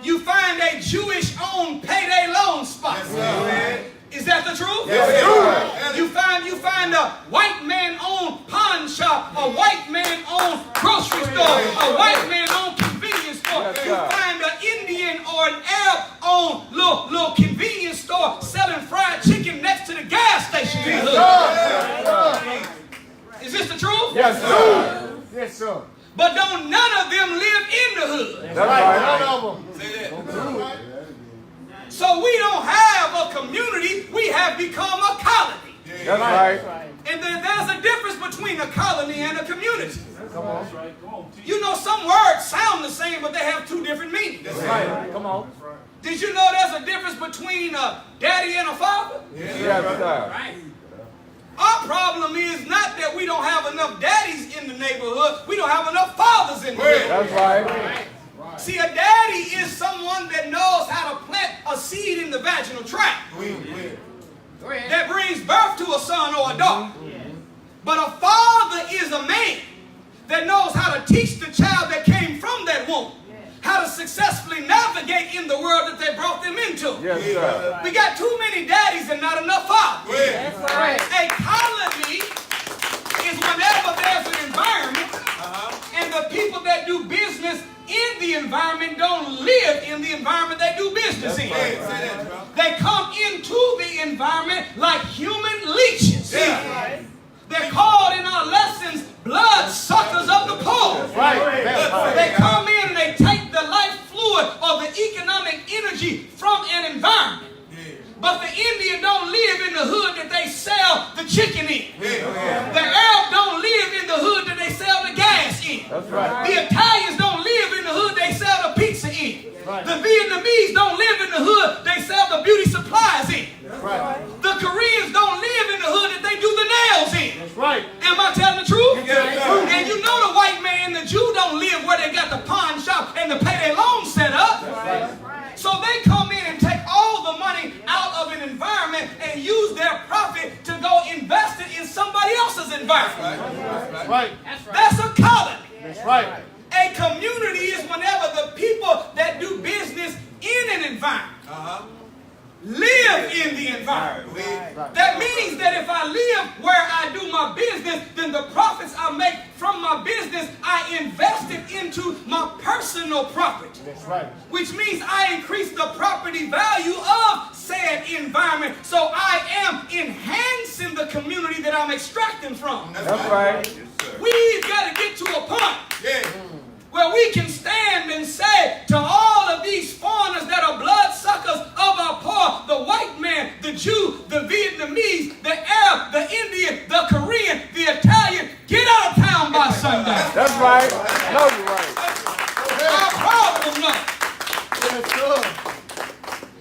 You find a Jewish-owned payday loan spot. Is that the truth? Yes, You find a white man-owned pawn shop, a white man-owned grocery store, a white man-owned convenience store. Yes, You find an Indian or an Arab-owned little convenience store selling fried chicken next to the gas station in the hood. Is this the truth? Yes, sir. Yes, sir. But don't none of them live in the hood. That's right. None of them. Say that. So we don't have a community, we have become a colony. That's right. And then there's a difference between a colony and a community. Come on. You know, some words sound the same, but they have two different meanings. That's right. Come on. Did you know there's a difference between a daddy and a father? Yes, sir. Our problem is not that we don't have enough daddies in the neighborhood, we don't have enough fathers in the neighborhood. That's right. See, a daddy is someone that knows how to plant a seed in the vaginal tract that brings birth to a son or a daughter. But a father is a man that knows how to teach the child that came from that womb how to successfully navigate in the world that they brought them into. Yes, sir. We got too many daddies and not enough fathers. That's right. A colony is whenever there's an environment and the people that do business in the environment don't live in the environment they do business in. They come into the environment like human leeches. They're called in our lessons blood suckers of the poor. Right. They come in and they take the life fluid or the economic energy from an environment. But the Indian don't live in the hood that they sell the chicken in. The Arab don't live in the hood that they sell the gas in. That's right. The Italians don't live in the hood they sell the pizza in. The Vietnamese don't live in the hood they sell the beauty supplies in. Right. The Koreans don't live in the hood that they do the nails in. That's right. Am I telling the truth? Yes, sir. And you know the white man and the Jew don't live where they got the pawn shop and the payday loan set up. So they come in and take all the money out of an environment and use their profit to go invest it in somebody else's environment. That's right. That's a colony. That's right. A community is whenever the people that do business in an environment live in the environment. That means that if I live where I do my business, then the profits I make from my business, I invest it into my personal property. That's right. Which means I increase the property value of said environment. So I am enhancing the community that I'm extracting from. That's right. We've got to get to a point where we can stand and say to all of these foreigners that are bloodsuckers of our poor, the white man, the Jew, the Vietnamese, the Arab, the Indian, the Korean, the Italian, get out of town by sundown. That's right. No, you're right. Our problem now. Yes, sir.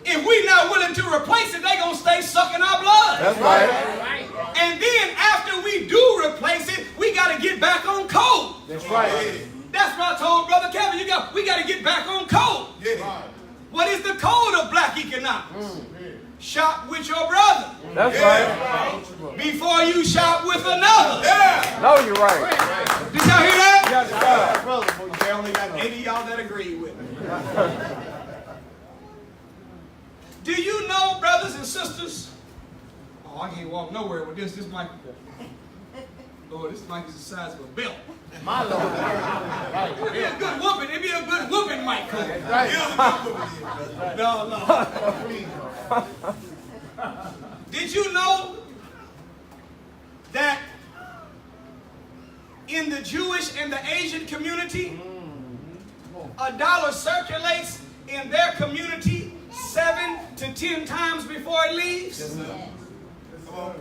If we're not willing to replace it, they're going to stay sucking our blood. That's right. And then after we do replace it, we got to get back on code. That's right. That's what I told Brother Kevin. We got to get back on code. Yeah. What is the code of black economics? Shop with your brother. That's right. Before you shop with another. Yeah. No, you're right. Did y'all hear that? Yes, sir. Brother, there only got 80 of y'all that agree with me. Do you know, brothers and sisters? Oh, I can't walk nowhere with this. This mic. Lord, this mic is the size of a belt. My Lord. It'd be a good whooping. It'd be a good whooping mic. Right. No. Did you know that in the Jewish and the Asian community, $1 circulates in their community 7 to 10 times before it leaves? Yes, sir.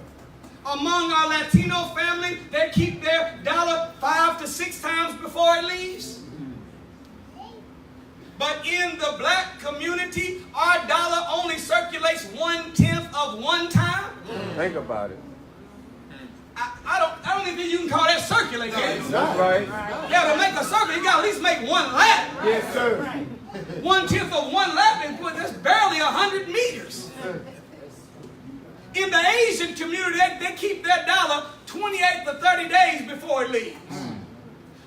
Among our Latino family, they keep their dollar 5 to 6 times before it leaves. But in the black community, our dollar only circulates 1/10 of one time. Think about it. I don't even think you can call that circulate. That's right. Yeah, to make a circle, you got to at least make one lap. Yes, sir. 1/10 of one lap, and that's barely 100 meters. In the Asian community, they keep their dollar 28 to 30 days before it leaves.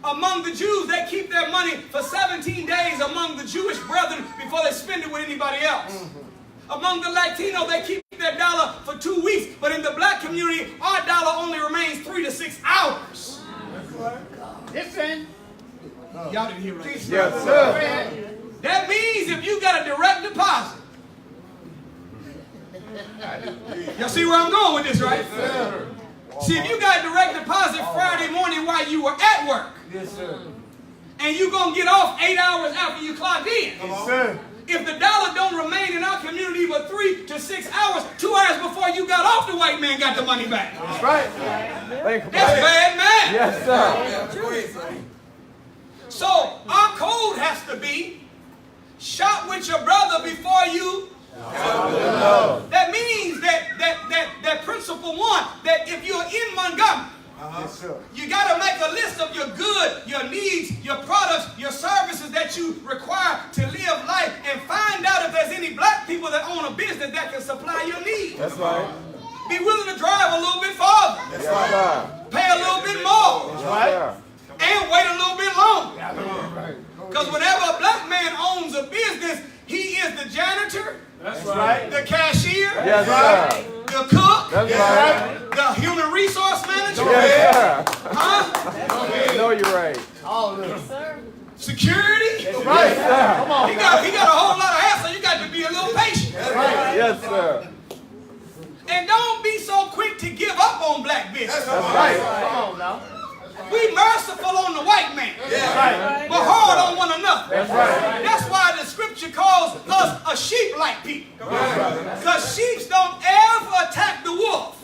Among the Jews, they keep their money for 17 days among the Jewish brethren before they spend it with anybody else. Among the Latino, they keep their dollar for 2 weeks. But in the black community, our dollar only remains 3 to 6 hours. Listen. Y'all didn't hear right. Yes, sir. That means if you got a direct deposit. Y'all see where I'm going with this, right? See, if you got a direct deposit Friday morning while you were at work, Yes, sir. and you're going to get off 8 hours after you clocked in. Yes, sir. If the dollar don't remain in our community but 3 to 6 hours, 2 hours before you got off, the white man got the money back. That's right. Think about That's it. bad, man. Yes, sir. Go ahead, son. So our code has to be shop with your brother before you. That means that principle one, that if you're in Montgomery, Yes, sir. you got to make a list of your good, your needs, your products, your services that you require to live life, and find out if there's any black people that own a business that can supply your needs. That's right. Be willing to drive a little bit farther, Yes, sir. pay a little bit more, That's right. and wait a little bit longer. Because whenever a black man owns a business, he is the janitor, That's right. the cashier, Yes, sir. the cook, That's right. the human resource manager, Yes, sir. huh? No, you're right. All of them. Security. Right, sir. Come on. He got a whole lot of hassle. You got to be a little patient. Yes, sir. And don't be so quick to give up on black business. That's right. Come on now. Be merciful on the white man, Right. but hard on one another. That's right. That's why the scripture calls us a sheep-like people. Because sheep don't ever attack the wolf.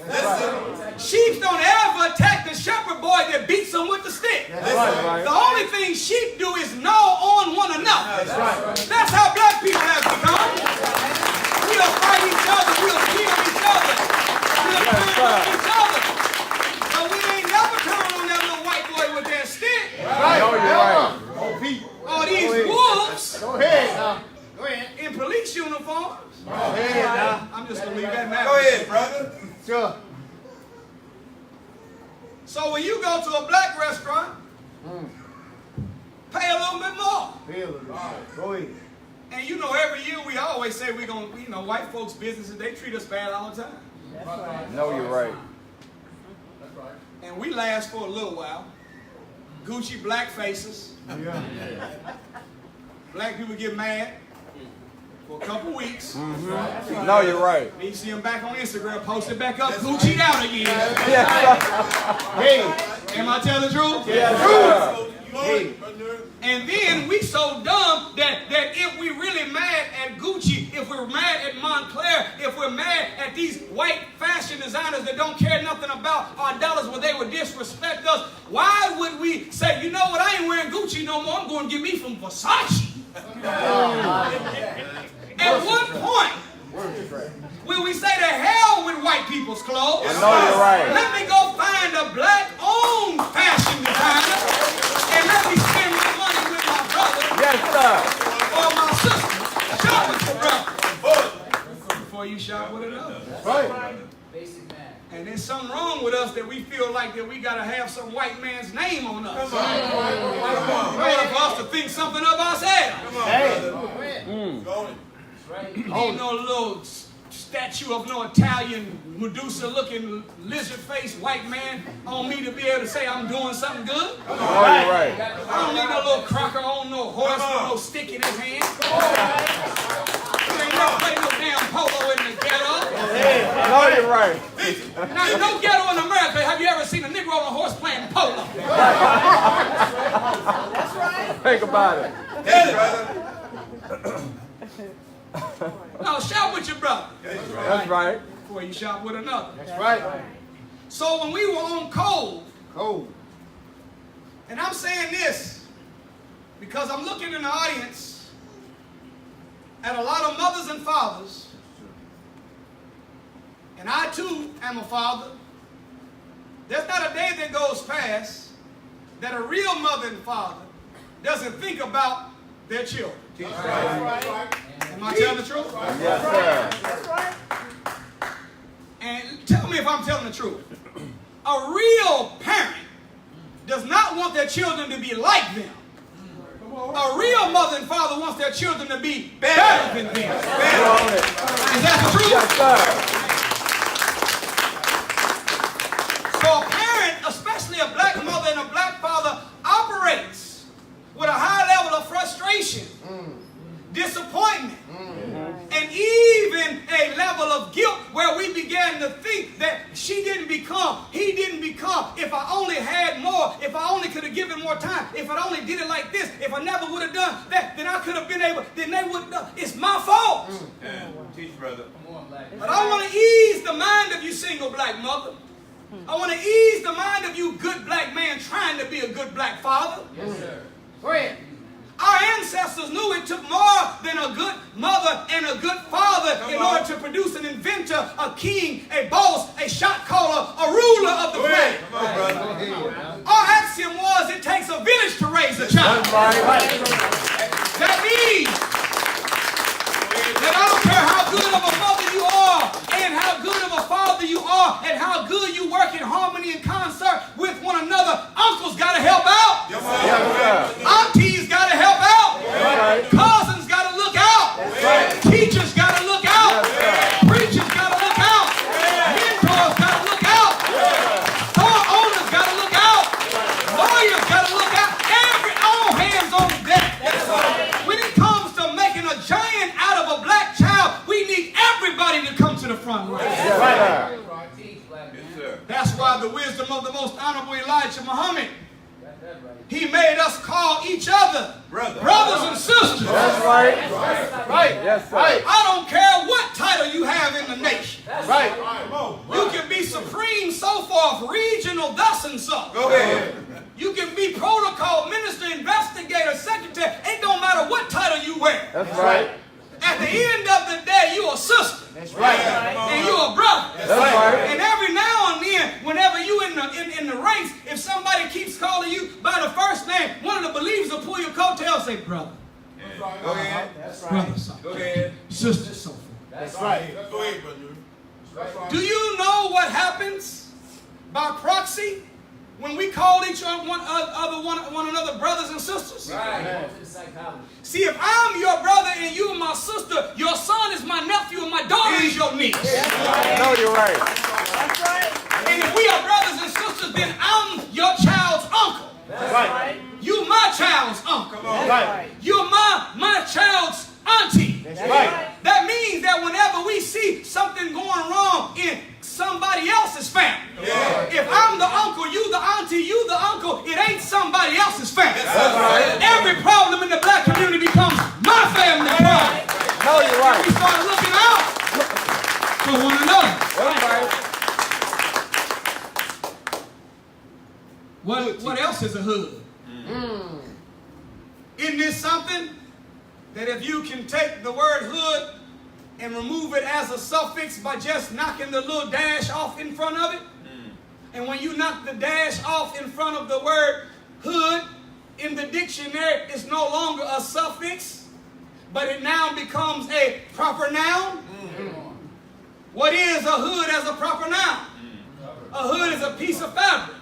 Sheep don't ever attack the shepherd boy that beats them with the stick. Right. The only thing sheep do is gnaw on one another. That's how black people have become. We'll fight each other. We'll kill each other. We'll turn on each other. But we ain't never turned on that little white boy with that stick. Right. No, you're right. All these wolves Go ahead now. Go ahead. in police uniforms. Go ahead now. I'm just going to leave that matter. Go ahead, brother. Sure. So when you go to a black restaurant, pay a little bit more. Go ahead. And you know, every year we always say we're going to, white folks' businesses, they treat us bad all the time. No, you're right. And we last for a little while. Gucci black faces. Black people get mad for a couple weeks. No, you're right. Then you see them back on Instagram, posted back up, Gucci'd out again. Yes, sir. Hey. Am I telling the truth? Yes, sir. And then we so dumb that if we really mad at Gucci, if we're mad at Montclair, if we're mad at these white fashion designers that don't care nothing about our dollars when they would disrespect us, why would we say, you know what, I ain't wearing Gucci no more, I'm going to get me from Versace? At what point will we say to hell with white people's clothes? No, you're right. Let me go find a black-owned fashion designer and let me spend my money something wrong with us that we feel like that we got to have some white man's name on us. In order for us to think something of ourselves. Come on, brother. Ain't no little statue of no Italian Medusa-looking lizard-faced white man on me to be able to say I'm doing something good. Oh, you're right. I don't need no little crocker on no horse with no stick in his hand. You ain't never played no damn polo in the ghetto. No, you're right. Now, there's no ghetto in America. Have you ever seen a Negro on a horse playing polo? That's right. Think about it. No, shout with your brother. That's right. Before you shout with another. That's right. So when we were on Cove, Cold. and I'm saying this because I'm looking in the audience at a lot of mothers and fathers, and I too am a father. There's not a day that goes past that a real mother and father doesn't think about their children. That's right. Am I telling the truth? Yes, sir. That's right. And tell me if I'm telling the truth. A real parent does not want their children to be like them. A real mother and father wants their children to be better than them. Is that the truth? Yes, sir. So a parent, especially a black mother and a black father, operates with a high level of frustration, disappointment, and even a level of guilt where we began to think that he didn't become, if I only had more, if I only could have given more time, if I only did it like this, if I never would have done that, then I could have been able, then they would have done. It's my fault. Teach, brother. But I want to ease the mind of you single black mother. I want to ease the mind of you good black man trying to be a good black father. Yes, sir. Go ahead. Our ancestors knew it took more than a good mother and a good father in order to produce an inventor, a king, a boss, a shot caller, a ruler of the planet. Our axiom was it takes a village to raise a child. That means that I don't care how good of a mother you are and how good of a father you are and how good you work in harmony and concert with one another. Uncles got to help out. Yes, sir. Aunties got to help out. Right. Cousins got to look out. Right. Teachers got to look out. Preachers got to look out. Mentors got to look out. Store owners got to look out. Lawyers got to look out. All hands on deck. When it comes to making a giant out of a black child, we need everybody to come to the front line. Yes, sir. That's why the wisdom of the most honorable Elijah Muhammad, he made us call each other brothers and sisters. That's right. Right. Yes, sir. Right. I don't care what title you have in the nation. Right. You can be supreme, so forth, regional, thus and so. Go ahead. You can be protocol, minister, investigator, secretary. It don't matter what title you wear. That's right. At the end of the day, you a sister. That's right. And you a brother. That's right. And every now and then, whenever you in the race, if somebody keeps calling you by the first name, one of the believers will pull your coattail and say, brother. Go ahead. That's Brother, right. so. Go ahead. Sister, so forth. That's right. Go ahead, brother. Do you know what happens by proxy when we call each other one another brothers and sisters? Right. See, if I'm your brother and you are my sister, your son is my nephew and my daughter is your niece. No, you're right. That's right. And if we are brothers and sisters, then I'm your child's uncle. That's right. You my child's uncle. Right. You're my child's auntie. That's right. That means that whenever we see something going wrong in somebody else's family, if I'm the uncle, you the auntie, you the uncle, it ain't somebody else's family. right. Every problem in the black community becomes my family problem. No, you're right. We start looking out for one another. That's right. What else is a hood? Isn't this something that if you can take the word hood and remove it as a suffix by just knocking the little dash off in front of it, and when you knock the dash off in front of the word hood in the dictionary, it's no longer a suffix, but it now becomes a proper noun. What is a hood as a proper noun? A hood is a piece of fabric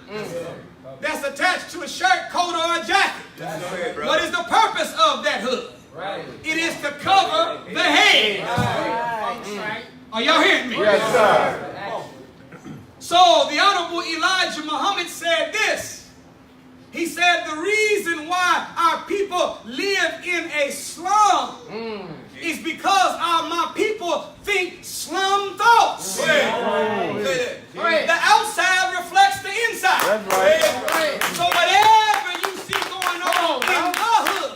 that's attached to a shirt, coat, or a jacket. What is the purpose of that hood? It is to cover the head. Are y'all hearing me? Yes, sir. So the Honorable Elijah Muhammad said this. He said the reason why our people live in a slum is because my people think slum thoughts. The outside reflects the inside. That's right. So whatever you see going on in the hood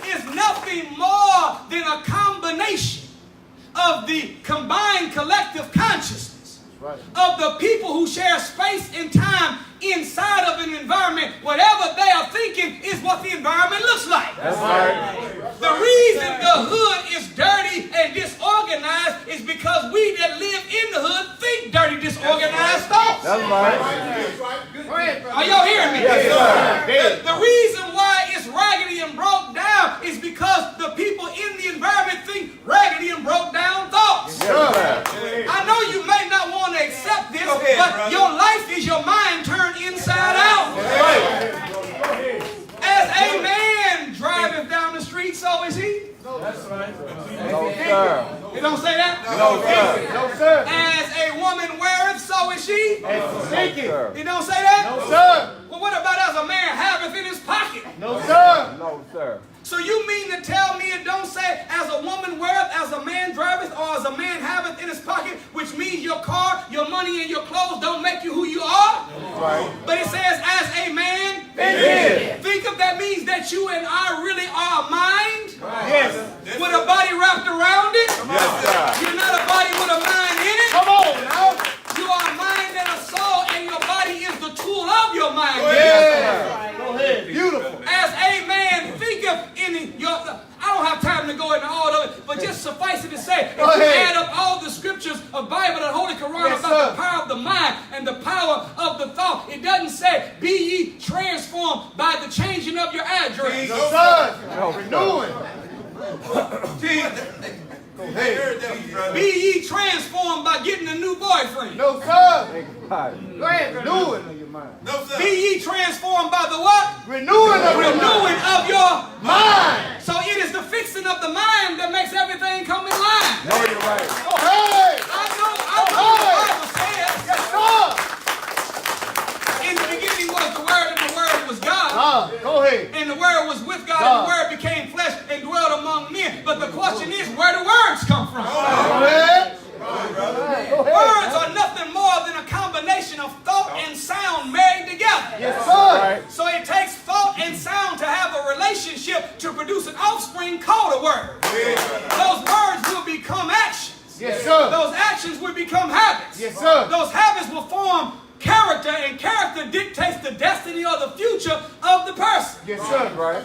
is nothing more than a combination of the combined collective consciousness of the people who share space and time inside of an environment. Whatever they are thinking is what the environment looks like. That's right. The reason the hood is dirty and disorganized is because we that live in the hood think dirty, disorganized thoughts. That's right. Are y'all hearing me? Yes, sir. The reason why it's raggedy and broke down is because the people in the environment think raggedy and broke down thoughts. Yes, sir. I know you may not want to accept this, but your life is your mind turned inside out. As a man driveth down the street, so is he. That's right. No, sir. It don't say that? No, sir. No, sir. As a woman weareth, so is she. No, sir. It don't say that? No, sir. Well, what about as a man haveth in his pocket? No, sir. No, sir. So you mean to tell me it don't say as a woman weareth, as a man driveth, or as a man haveth in his pocket, which means your car, your money, and your clothes don't make you who you are? Right. But it says as a man. Amen. Think of that means that you and I really are a mind Yes. with a body wrapped around it. Yes, sir. You're not a body with a mind in it. Come on now. You are a mind and a soul, and your body is the tool of your mind. Yeah. Go ahead. Beautiful. As a man thinketh in your... I don't have time to go into all of it, but just suffice it to say, if you add up all the scriptures of Bible and Holy Quran about the power of the mind and the power of the thought, it doesn't say, be ye transformed by the changing of your address. No, sir. No, Renewing. Be ye transformed by getting a new boyfriend. No, sir. Thank God. Go ahead. Renewing of your mind. Be ye transformed by the what? Renewing of your mind. Renewing of your Mind. So it is the fixing of the mind that makes everything come in line. No, you're right. Go ahead. I know what the Bible says. Yes, sir. In the beginning was the Word, and the Word was God. Go ahead. And the Word was with God, and the Word became flesh and dwelt among men. But the question is, where do words come from? Go ahead. Words are nothing more than a combination of thought and sound married together. Yes, sir. So it takes thought and sound to have a relationship to produce an offspring called a word. Those words will become actions. Yes, sir. Those actions will become habits. Yes, sir. Those habits will form character, and character dictates the destiny or the future of the person. Yes, sir. Right.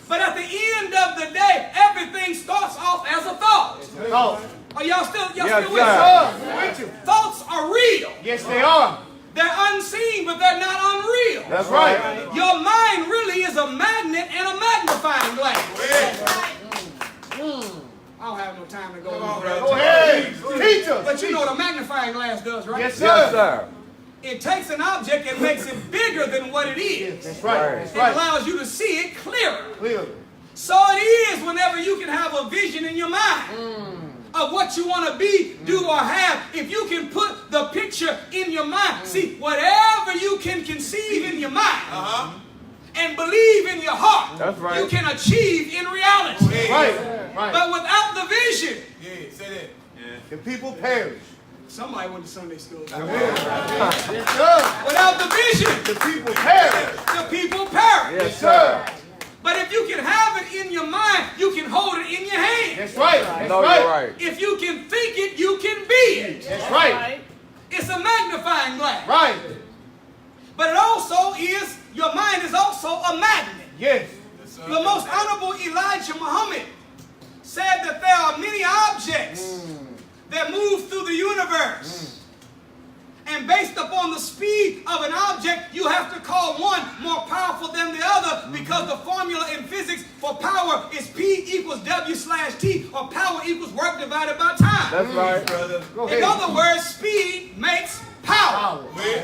But at the end of the day, everything starts off as a thought. Oh. Are y'all still with me? sir. With you. Thoughts are real. Yes, they are. They're unseen, but they're not unreal. That's right. Your mind really is a magnet and a magnifying glass. I don't have no time to go into that. Go ahead. Teach us. But you know what a magnifying glass does, right? Yes, sir. Yes, sir. It takes an object and makes it bigger than what it is. That's right. That's It right. allows you to see it clearer. Clearly. So it is whenever you can have a vision in your mind of what you want to be, do, or have. If you can put the picture in your mind. See, whatever you can conceive in your mind and believe in your heart, That's right. you can achieve in reality. Right. Right. But without the vision, The people perish. somebody went to Sunday school. Yes, sir. Without the vision, The people perish. the people perish. Yes, sir. But if you can have it in your mind, you can hold it in your hand. That's right. That's No, right. you're right. If you can think it, you can be it. That's right. It's a magnifying glass. Right. But it also is, your mind is also a magnet. Yes. The most honorable Elijah Muhammad said that there are many objects that move through the universe. And based upon the speed of an object, you have to call one more powerful than the other, because the formula in physics for power is P equals W/T, or power equals work divided by time. That's right. Go In ahead. other words, speed makes power.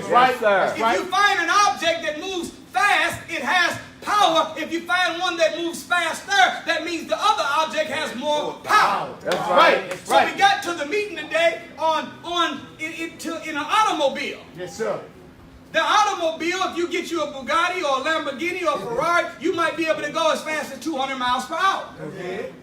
Right, sir. If you find an object that moves fast, it has power. If you find one that moves faster, that means the other object has more power. That's right. So we got to the meeting today in an automobile. Yes, sir. The automobile, if you get you a Bugatti or a Lamborghini or a Ferrari, you might be able to go as fast as 200 miles per hour. Okay.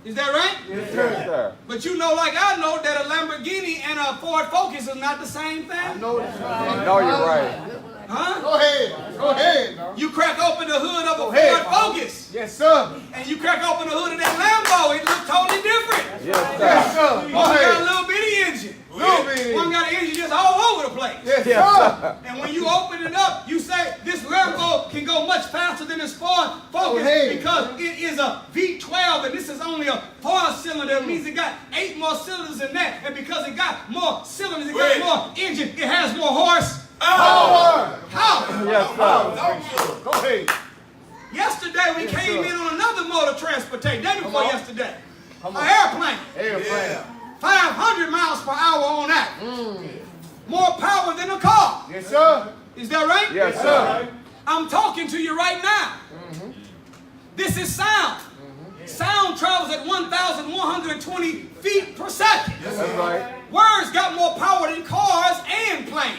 Is that right? Yes, sir. But you know, like I know, that a Lamborghini and a Ford Focus is not the same thing. I know that's right. No, you're right. Huh? Go ahead. Go ahead. You crack open the hood of a ahead, Ford Focus, Yes, sir. and you crack open the hood of that Lambo, it looks totally different. Yes, Yes, sir. sir. Go One got a ahead. little bitty engine. Little bit. One got an engine just all over the place. Yes, Yes, sir. sir. And when you open it up, you say this Lambo can go much faster than this Ford Focus ahead. because it is a V12 and this is only a 4-cylinder. It means it got 8 more cylinders than that. And because it got more cylinders, it got more engine, it has more horse. Power. Power. Yes, sir. Go ahead. Yesterday we came in on another mode of transportation. Day before on. yesterday. Come An on. airplane. Airplane. 500 miles per hour on that. More power than a car. Yes, sir. Is that right? Yes, sir. I'm talking to you right now. This is sound. Sound travels at 1,120 feet per second. That's right. Words got more power than cars and planes.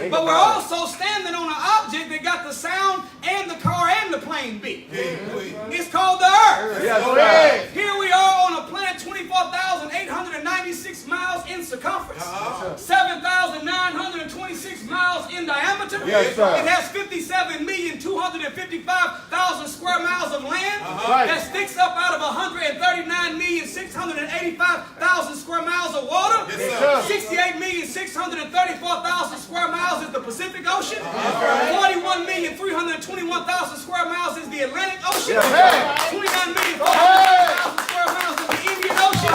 But we're also standing on an object that got the sound and the car and the plane beat. It's called the Earth. Yes, Go sir. ahead. Here we are on a planet 24,896 miles in circumference, 7,926 miles in diameter. Yes, sir. It has 57,255,000 square miles of land Right. that sticks up out of 139,685,000 square miles of water. Yes, sir. 68,634,000 square miles is the Pacific Ocean. 41,321,000 square miles is the Atlantic Ocean. Yes, sir. 29,400,000 square miles is the Indian Ocean.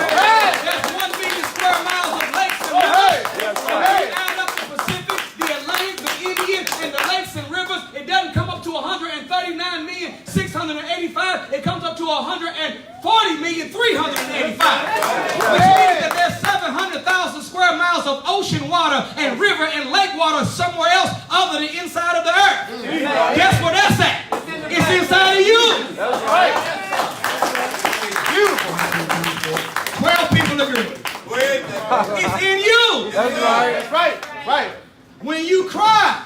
That's 1 billion square miles of lakes and rivers. Yes, When sir. you add up the Pacific, the Atlantic, the Indian, and the lakes and rivers, it doesn't come up to 139,685. It comes up to 140,385. Which means that there's 700,000 square miles of ocean water and river and lake water somewhere else other than inside of the earth. Guess where that's at? It's inside of you. That's right. Beautiful. 12 people agree. It's in you. That's right. That's right. Right. When you cry,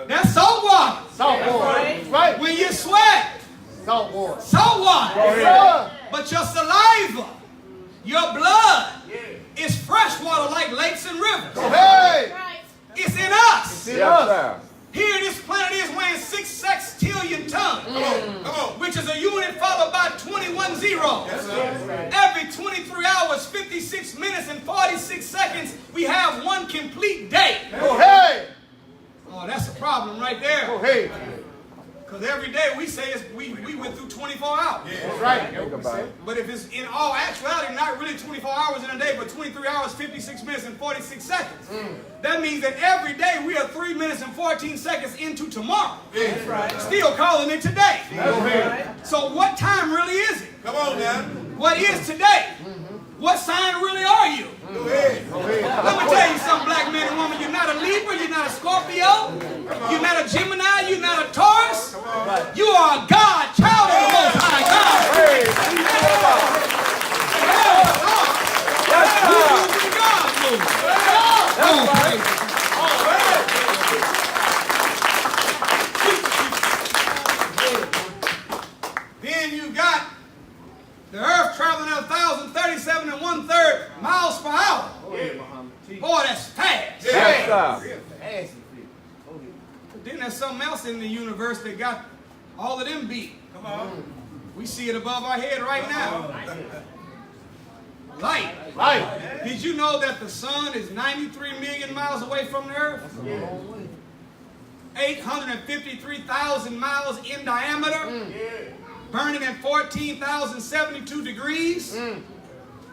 that's salt water. Salt water. That's right. When you sweat, Salt water. salt water. Yes, sir. But your saliva, your blood, is fresh water like lakes and rivers. Go ahead. It's in us. See Yes, us. sir. Here, this planet is weighing 6 sextillion tons, which is a unit followed by 21 zeros. Every 23 hours, 56 minutes, and 46 seconds, we have one complete day. Go ahead. Oh, that's a problem right there. Go ahead. Because every day we say we went through 24 hours. That's right. Think about it. But if it's in all actuality, not really 24 hours in a day, but 23 hours, 56 minutes, and 46 seconds. That means that every day we are 3 minutes and 14 seconds into tomorrow. That's right. Still calling it today. Go ahead. So what time really is it? Come on now. What is today? What sign really are you? Go ahead. Go ahead. Let me tell you something, black man and woman. You're not a Libra, you're not a Scorpio, you're not a Gemini, you're not a Taurus. You are a God, child of the Most High God. Praise. Yes, You sir. move when God moves. Oh, praise. Then you got the earth traveling at 1,037 1/3 miles per hour. Boy, that's fast. Yes, sir. But then there's something else in the universe that got all of them beat. Come on. We see it above our head right now. Light. Light. Did you know that the sun is 93 million miles away from the earth? 853,000 miles in diameter. Burning at 14,072 degrees.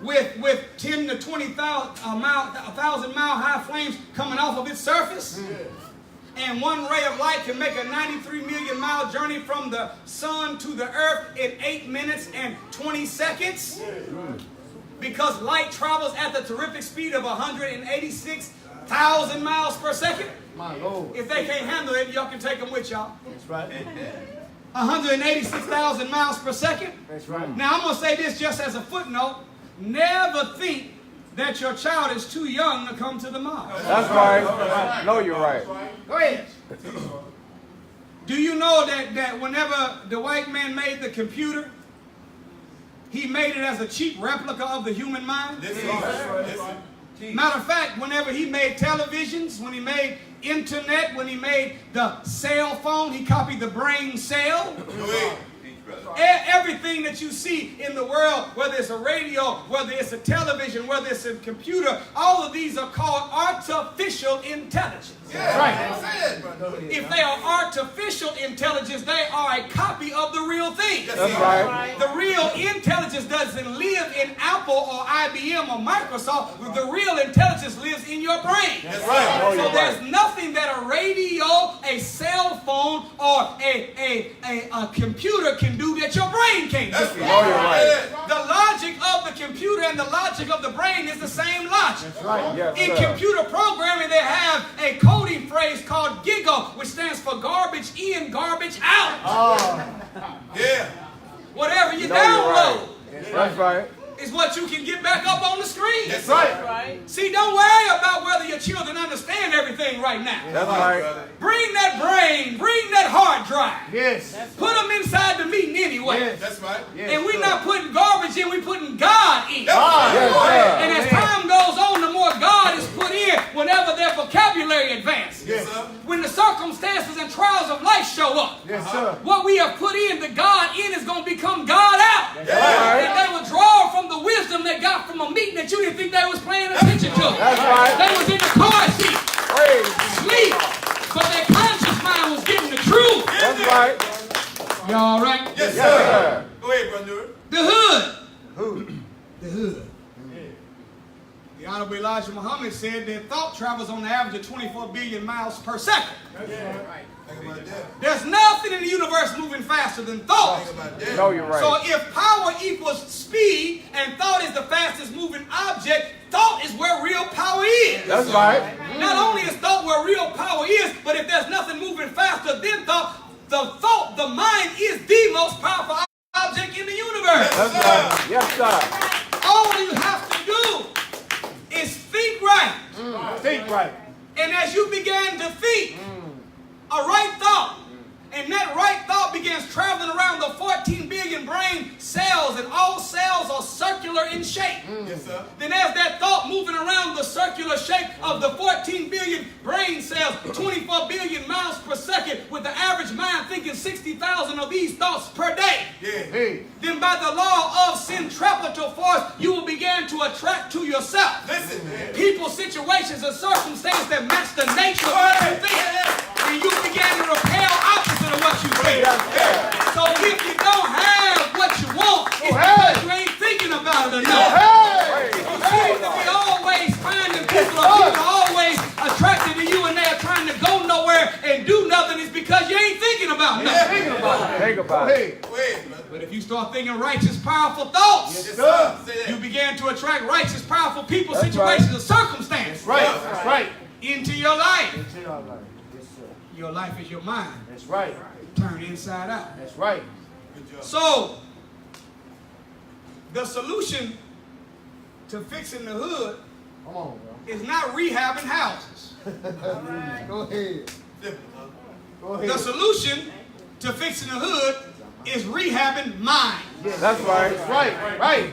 With 10 to 20,000 mile high flames coming off of its surface. And one ray of light can make a 93 million mile journey from the sun to the earth in 8 minutes and 20 seconds. Because light travels at the terrific speed of 186 1,000 miles per second. My Lord. If they can't handle it, y'all can take them with y'all. That's right. 186,000 miles per second. That's right. Now, I'm going to say this just as a footnote. Never think that your child is too young to come to the mall. That's right. No, you're right. Go ahead. Do you know that whenever the white man made the computer, he made it as a cheap replica of the human mind? Matter of fact, whenever he made televisions, when he made internet, when he made the cell phone, he copied the brain cell. Everything that you see in the world, whether it's a radio, whether it's a television, whether it's a computer, all of these are called artificial intelligence. Yeah, Right. If they are artificial intelligence, they are a copy of the real thing. That's right. The real intelligence doesn't live in Apple or IBM or Microsoft. The real intelligence lives in your brain. That's right. No, So you're there's right. nothing that a radio, a cell phone, or a computer can do that your brain can't do. No, you're right. The logic of the computer and the logic of the brain is the same logic. That's right. Yes, In sir. computer programming, they have a coding phrase called GIGO, which stands for garbage in, garbage out. Yeah. Whatever you No, you're download right. That's right. is what you can get back up on the screen. That's right. See, don't worry about whether your children understand everything right now. That's right. Bring that brain, bring that hard drive. Yes. Put them inside the meeting anyway. Yes. That's right. Yes, And we're sir. not putting garbage in, we're putting God in. Yes, sir. And as time goes on, the more God is put in whenever their vocabulary advances. Yes, sir. When the circumstances and trials of life show up, Yes, sir. what we have put in, the God in, is going to become God out. That's right. And they will draw from the wisdom they got from a meeting that you didn't think they was paying attention to. That's right. They was in the car seat, Praise. sleep, but their conscious mind was getting the truth. That's right. You all right? Yes, Yes, sir. sir. Go ahead, brother. The hood. Who? The hood. The Honorable Elijah Muhammad said that thought travels on the average of 24 billion miles per second. Think about that. There's nothing in the universe moving faster than thought. Think about that. No, you're right. So if power equals speed and thought is the fastest moving object, thought is where real power is. That's right. Not only is thought where real power is, but if there's nothing moving faster than thought, the mind is the most powerful object in the universe. That's right. Yes, sir. All you have to do is think right. Think right. And as you began to think a right thought, and that right thought begins traveling around the 14 billion brain cells, and all cells are circular in shape. Yes, sir. Then as that thought moving around the circular shape of the 14 billion brain cells, 24 billion miles per second, with the average mind thinking 60,000 of these thoughts per day. Yeah. Hey. Then by the law of centripetal force, you will begin to attract to yourself Listen, man. people, situations, and circumstances that match the nature of what you think. And you begin to repel opposite of what you think. So if you don't have what you want, it's because you ain't thinking about it enough. Hey. You seem to be always finding people, or people are always attracted to you, and they're trying to go nowhere and do nothing. It's because you ain't thinking about nothing. Think about it. Think about it. Hey. Go ahead, brother. But if you start thinking righteous, powerful thoughts, Yes, sir. Say that. you begin to attract righteous, powerful people, That's situations, right. and circumstances Right. That's right. into your life. That's all right. Yes, sir. Your life is your mind. That's right. Turn inside out. That's right. Good job. So, the solution to fixing the hood Come on, bro. is not rehabbing houses. Go ahead. Simple, huh? Go The ahead. solution to fixing the hood is rehabbing minds. That's right. That's right. Right.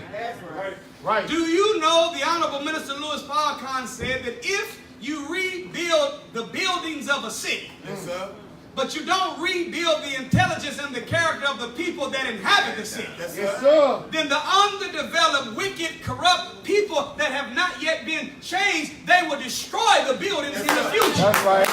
Right. Do you know the Honorable Minister Louis Farrakhan said that if you rebuild the buildings of a city, Yes, sir. but you don't rebuild the intelligence and the character of the people that inhabit the city, Yes, Yes, sir. sir. then the underdeveloped, wicked, corrupt people that have not yet been changed, they will destroy the buildings in the future. That's right.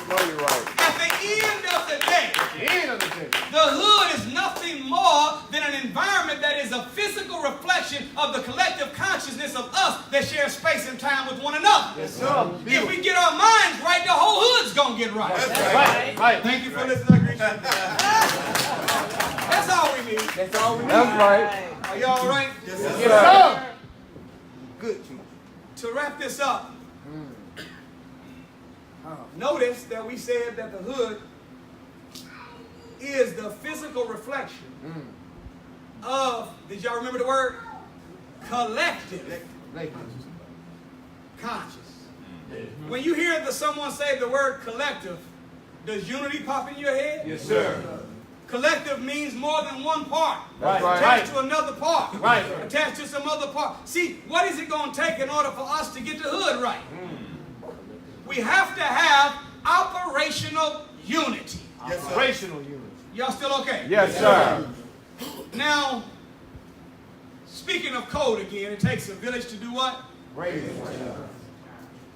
No, you're right. At the end of the day, The end of the day. the hood is nothing more than an environment that is a physical reflection of the collective consciousness of us that share space and time with one another. Yes, sir. If we get our minds right, the whole hood's going to get right. That's right. Right. Right. Thank you for listening. I appreciate it. That's all we need. That's all we need. That's right. Are you all right? Yes, sir. Yes, sir. Good. To wrap this up, Notice that we said that the hood is the physical reflection of, did y'all remember the word? Collective conscious. When you hear someone say the word collective, does unity pop in your head? Yes, sir. Collective means more than one part. That's right. Attached to another part. Right. Attached to some other part. See, what is it going to take in order for us to get the hood right? We have to have operational unity. Yes, operational unity. Y'all still okay? Yes, sir. Now, speaking of code again, it takes a village to do what? Raise.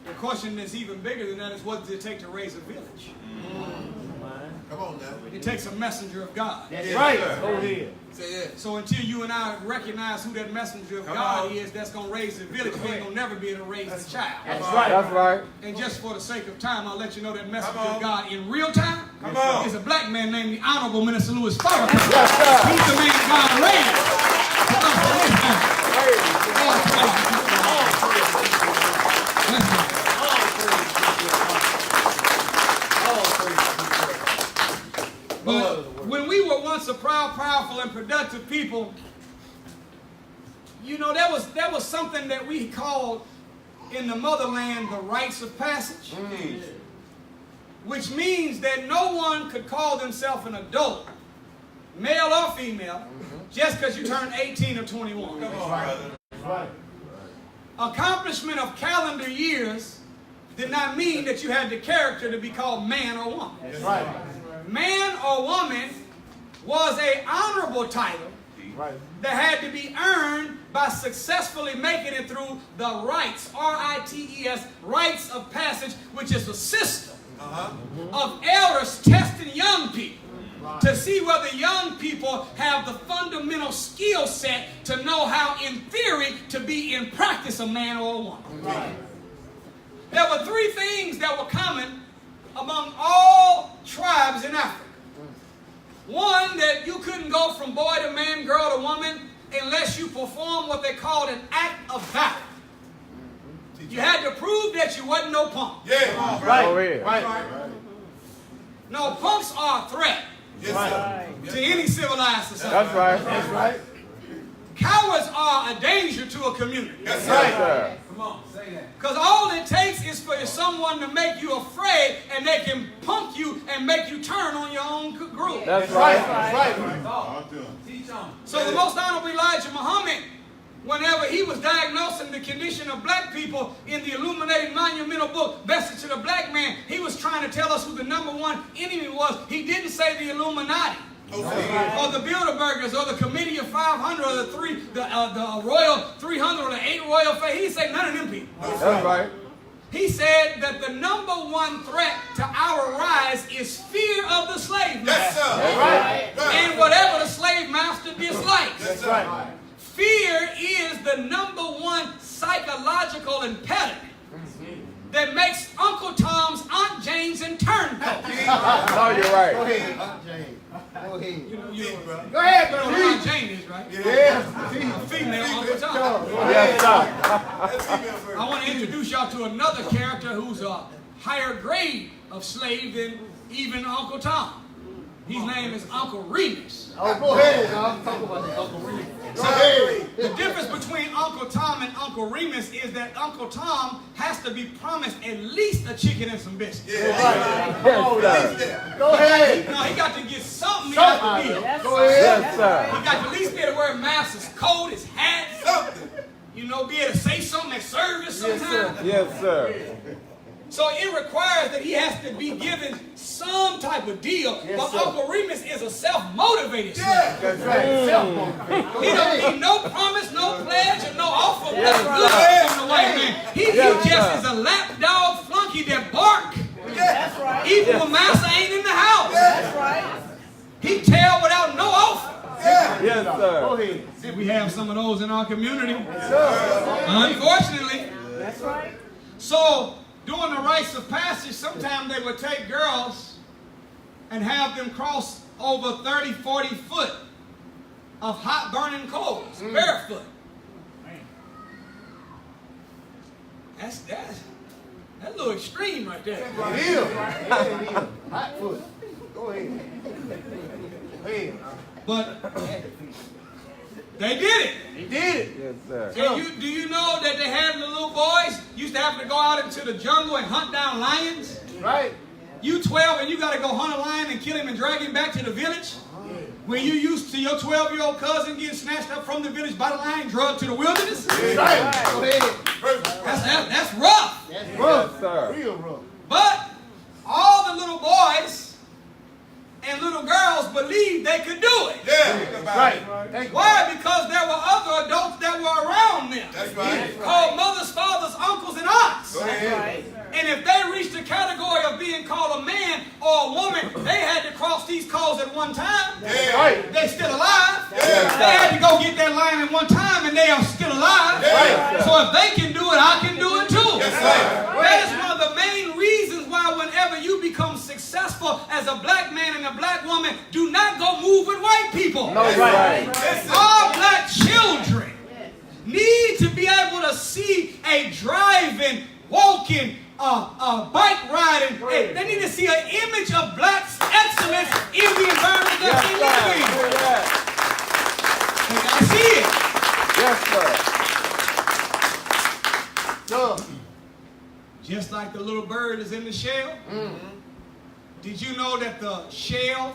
The question that's even bigger than that is, what does it take to raise a village? Come on now. It takes a messenger of God. That's right. Go ahead. Say it. So until you and I recognize who that messenger of God is that's going to raise the village, we ain't going to never be able to raise the child. That's right. That's right. And just for the sake of time, I'll let you know that messenger of God in real time is a black man named the Honorable Minister Louis Farrakhan. Yes, sir. He's the man God raised for us to live now. All praise to God. Listen. But when we were once a proud, powerful, and productive people, you know, there was something that we called in the motherland the rites of passage, which means that no one could call themselves an adult, male or female, just because you turned 18 or 21. Come on, brother. Right. Accomplishment of calendar years did not mean that you had the character to be called man or woman. That's right. Man or woman was an honorable title that had to be earned by successfully making it through the rites, R-I-T-E-S, rites of passage, which is a system of elders testing young people to see whether young people have the fundamental skill set to know how, in theory, to be in practice a man or a woman. Right. There were three things that were common among all tribes in Africa. One, that you couldn't go from boy to man, girl to woman, unless you performed what they called an act of valor. You had to prove that you wasn't no punk. Yeah. Right. Go ahead. Right. No, punks are a threat Yes, to any civilized society. That's right. That's right. Cowards are a danger to a community. Yes, Right, sir. sir. Come on, say that. Because all it takes is for someone to make you afraid, and they can punk you and make you turn on your own group. That's Right. right. Right. So the most honorable Elijah Muhammad, whenever he was diagnosing the condition of black people in the illuminated monumental book, Message to the Black Man, he was trying to tell us who the number one enemy was. He didn't say the Illuminati. Or the Bilderbergers, or the Committee of 500, or the Royal 300, or the 8 Royal Faith. He didn't say none of them people. That's right. He said that the number one threat to our rise is fear of the slave Yes, master. sir. Right. And whatever the slave master dislikes. That's Right. Fear is the number one psychological impediment that makes Uncle Tom's, Aunt Jane's, and turncoats. No, you're Go right. ahead. Aunt Jane. Go ahead. Go Go ahead, You know bro. who Aunt Jane is, right? Yeah. Female Uncle Tom. Yes, sir. I want to introduce y'all to another character who's a higher grade of slave than even Uncle Tom. His name is Uncle Remus. Oh, go ahead, dog. Talk about that, Uncle Remus. Go ahead. The difference between Uncle Tom and Uncle Remus is that Uncle Tom has to be promised at least a chicken and some biscuits. Yeah. Yes, sir. Go ahead. No, he got to get something he got to be. Go ahead. Yes, sir. He got to at least be able to wear a mask, his coat, his hat, Something. you know, be able to say something at service sometimes. Yes, sir. So it requires that he has to be given some type of deal. But sir. Uncle Remus is a self-motivated slave. Yeah. That's right. Self-motivated. He don't need no promise, no pledge, and no offer. Yes, That's good from the white man. He Yes, just sir. is a lapdog flunky that bark. That's right. Even when master ain't in the house. That's right. He tell without no offer. Yeah. Yes, Go sir. ahead. And we have some of those in our community. Sir. Unfortunately. That's right. So, during the rites of passage, sometimes they would take girls and have them cross over 30, 40 foot of hot burning coals, barefoot. That's a little extreme right there. It is. Yeah, it is. Hot foot. Go ahead. Go ahead. But they did it. He did it. Yes, sir. And do you know that they had the little boys used to have to go out into the jungle and hunt down lions? Right. You 12 and you got to go hunt a lion and kill him and drag him back to the village? When you used to your 12-year-old cousin getting snatched up from the village by the lion, drugged to the wilderness? Right. Go ahead. That's rough. That's rough. Yes, sir. Real rough. But all the little boys and little girls believed they could do it. Yeah. Right. Thank you. Why? Because there were other adults that were around them. That's right. Called mothers, fathers, uncles, and aunts. Go ahead. And if they reached the category of being called a man or a woman, they had to cross these calls at one time. Yeah. Right. They still alive. Yeah. They had to go get that lion at one time, and they are still alive. Yeah. So if they can do it, I can do it too. Yes, sir. That is one of the main reasons why whenever you become successful as a black man and a black woman, do not go move with white people. No, right. Our black children need to be able to see a driving, walking, bike riding. They need to see an image of black excellence in the environment that they live in. They gotta see it. Yes, sir. So, Just like the little bird is in the shell. Did you know that the shell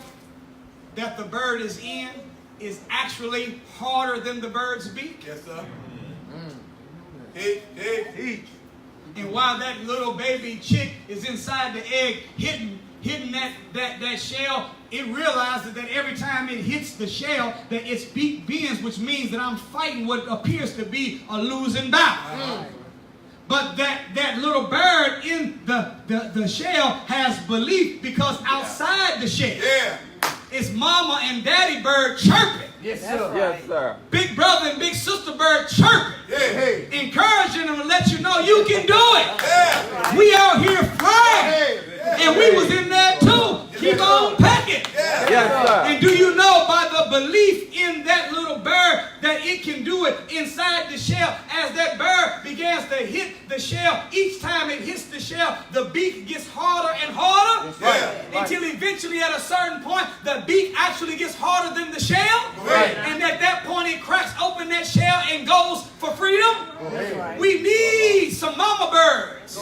that the bird is in is actually harder than the bird's beak? Yes, sir. Eat. And while that little baby chick is inside the egg hitting that shell, it realizes that every time it hits the shell, that its beak bends, which means that I'm fighting what appears to be a losing battle. But that little bird in the shell has belief, because outside the shell, it's mama and daddy bird chirping. yes, sir. Yes, sir. Big brother and big sister bird chirping. Hey. Encouraging them to let you know you can do it. Yeah. We out here flying. Hey. And we was in there too. Keep on pecking. Yes, sir. And do you know, by the belief in that little bird, that it can do it inside the shell, as that bird begins to hit the shell, each time it hits the shell, the beak gets harder and harder. Until eventually at a certain point, the beak actually gets harder than the shell. And at that point, it cracks open that shell and goes for freedom. We need some mama birds.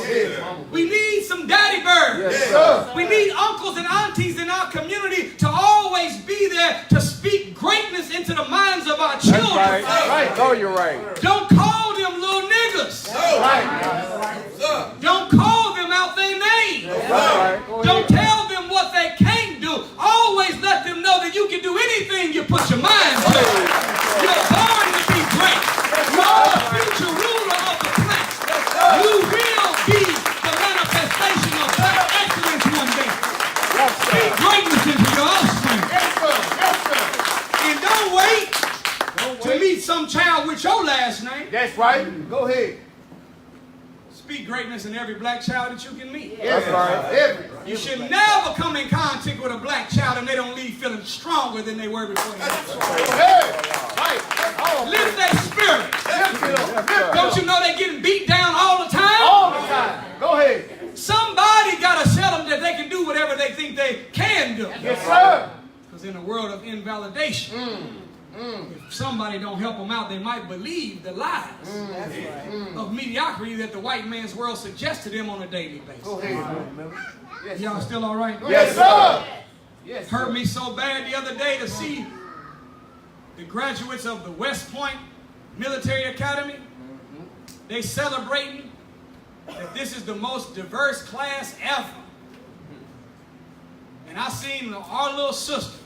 We need some daddy birds. Yes, sir. We need uncles and aunties in our community to always be there to speak greatness into the minds of our children. Right. Right. No, you're right. Don't call them little niggas. Don't call them out their name. That's right. Go Don't ahead. tell them what they can't do. Always let them know that you can do anything you put your mind to. You're born to be great. You're the future ruler of the planet. You will be the manifestation of black excellence one day. Speak greatness into your offspring. And don't wait to meet some child with your last name. That's right. Go ahead. Speak greatness in every black child that you can meet. That's right. Every. You should never come in contact with a black child and they don't leave feeling stronger than they were before. Hey. Right. Lift that spirit. Lift it up. Don't you know they're getting beat down all the time? All the time. Go ahead. Somebody got to tell them that they can do whatever they think they can do. Yes, sir. Because in a world of invalidation, if somebody don't help them out, they might believe the lies of mediocrity that the white man's world suggests to them on a daily basis. Go ahead. Yes, Y'all still all right? yes, sir. Yes, Hurt me so bad the other day to see the graduates of the West Point Military Academy. They celebrating that this is the most diverse class ever. And I seen our little sister.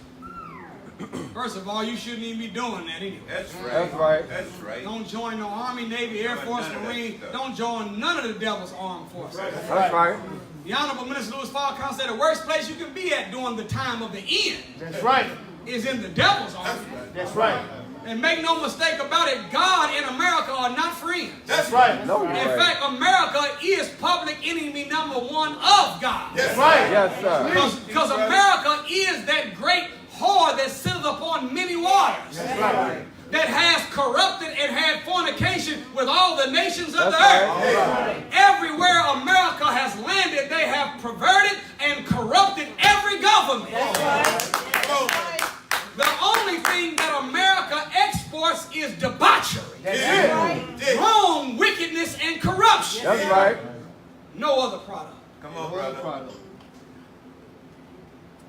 First of all, you shouldn't even be doing that anyway. That's right. That's right. That's right. Don't join no Army, Navy, Air Force, Marine. Don't join none of the devil's armed forces. That's right. The Honorable Minister Louis Farrakhan said the worst place you can be at during the time of the end That's right. is in the devil's army. That's right. And make no mistake about it, God and America are not friends. That's right. No, you're In right. fact, America is public enemy number one of God. That's right. Yes, sir. Because America is that great whore that sitteth upon many waters. That's right. That has corrupted and had fornication with all the nations of the That's earth. right. everywhere America has landed, they have perverted and corrupted every government. The only thing that America exports is debauchery, wrong, wickedness, and corruption. That's right. No other product. Come on, brother.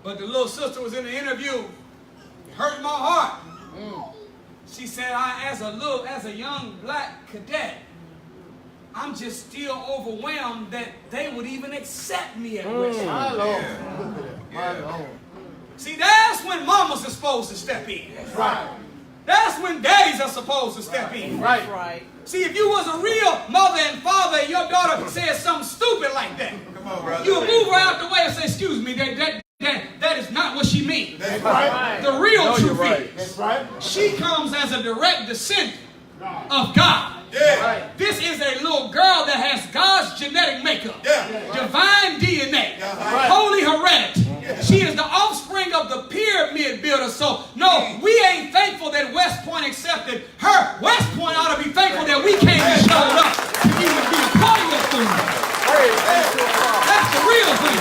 But the little sister was in the interview. It hurt my heart. She said, as a young black cadet, I'm just still overwhelmed that they would even accept me at West Point. My Lord. My Lord. See, that's when mamas are supposed to step in. Right. That's when daddies are supposed to step in. Right. See, if you was a real mother and father and your daughter said something stupid like that, Come on, brother. you would move her out the way and say, excuse me, that is not what she means. That's right. The real truth right. is, That's right. she comes as a direct descendant of God. Yeah. This is a little girl that has God's genetic makeup, divine DNA, holy heredity. She is the offspring of the pyramid builder. So, no, we ain't thankful that West Point accepted her. West Point ought to be thankful that we came and showed up to even be a part of this thing. That's the real thing.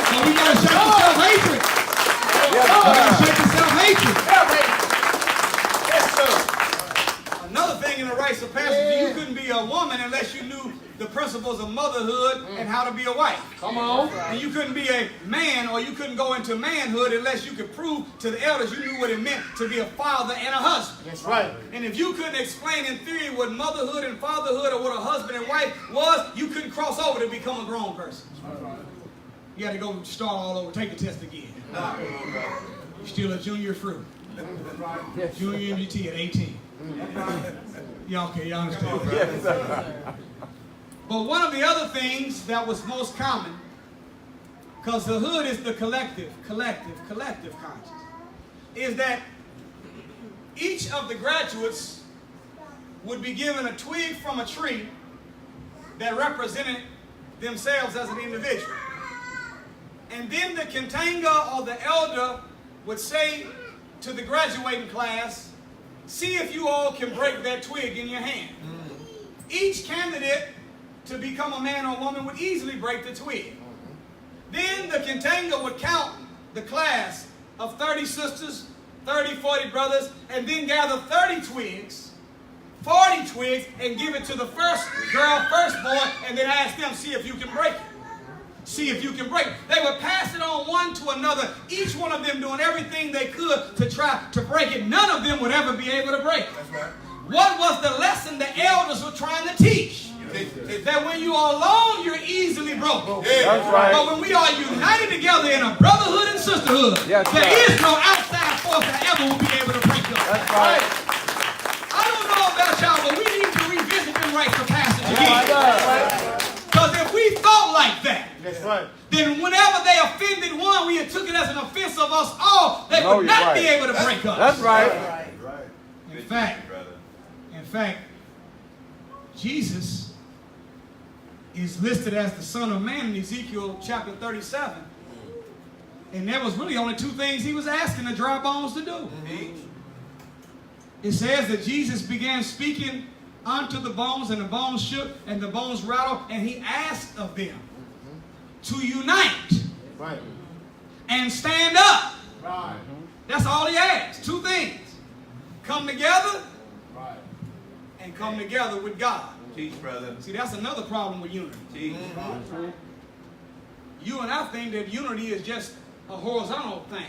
So we got to shake the self-hatred. We got to shake the self-hatred. Another thing in the rites of passage, you couldn't be a woman unless you knew the principles of motherhood and how to be a wife. Come on. And you couldn't be a man, or you couldn't go into manhood unless you could prove to the elders you knew what it meant to be a father and a husband. That's right. And if you couldn't explain in theory what motherhood and fatherhood or what a husband and wife was, you couldn't cross over to become a grown person. You got to go start all over, take the test again. You're still a junior fruit. Junior MGT at 18. Y'all understand? But one of the other things that was most common, because the hood is the collective conscience, is that each of the graduates would be given a twig from a tree that represented themselves as an individual. And then the contanga or the elder would say to the graduating class, see if you all can break that twig in your hand. Each candidate to become a man or woman would easily break the twig. Then the contanga would count the class of 30 sisters, 30, 40 brothers, and then gather 30 twigs, 40 twigs, and give it to the first girl, first boy, and then ask them, see if you can break it. See if you can break it. They would pass it on one to another, each one of them doing everything they could to try to break it. None of them would ever be able to break it. That's right. What was the lesson the elders were trying to teach? That when you are alone, you're easily broken. That's right. But when we are united together in a brotherhood and sisterhood, there is no outside force that ever will be able to break us. That's right. I don't know about y'all, but we need to revisit them rites of passage again. Because if we thought like that, then whenever they offended one, we had took it as an offense of us all. They would not be able to break us. That's right. In fact, Jesus is listed as the Son of Man in Ezekiel chapter 37. And there was really only two things he was asking the dry bones to do. It says that Jesus began speaking unto the bones, and the bones shook, and the bones rattled, and he asked of them to unite and stand up. That's all he asked. Two things. Come together and come together with God. Teach, brother. See, that's another problem with unity. Teach. You and I think that unity is just a horizontal thing.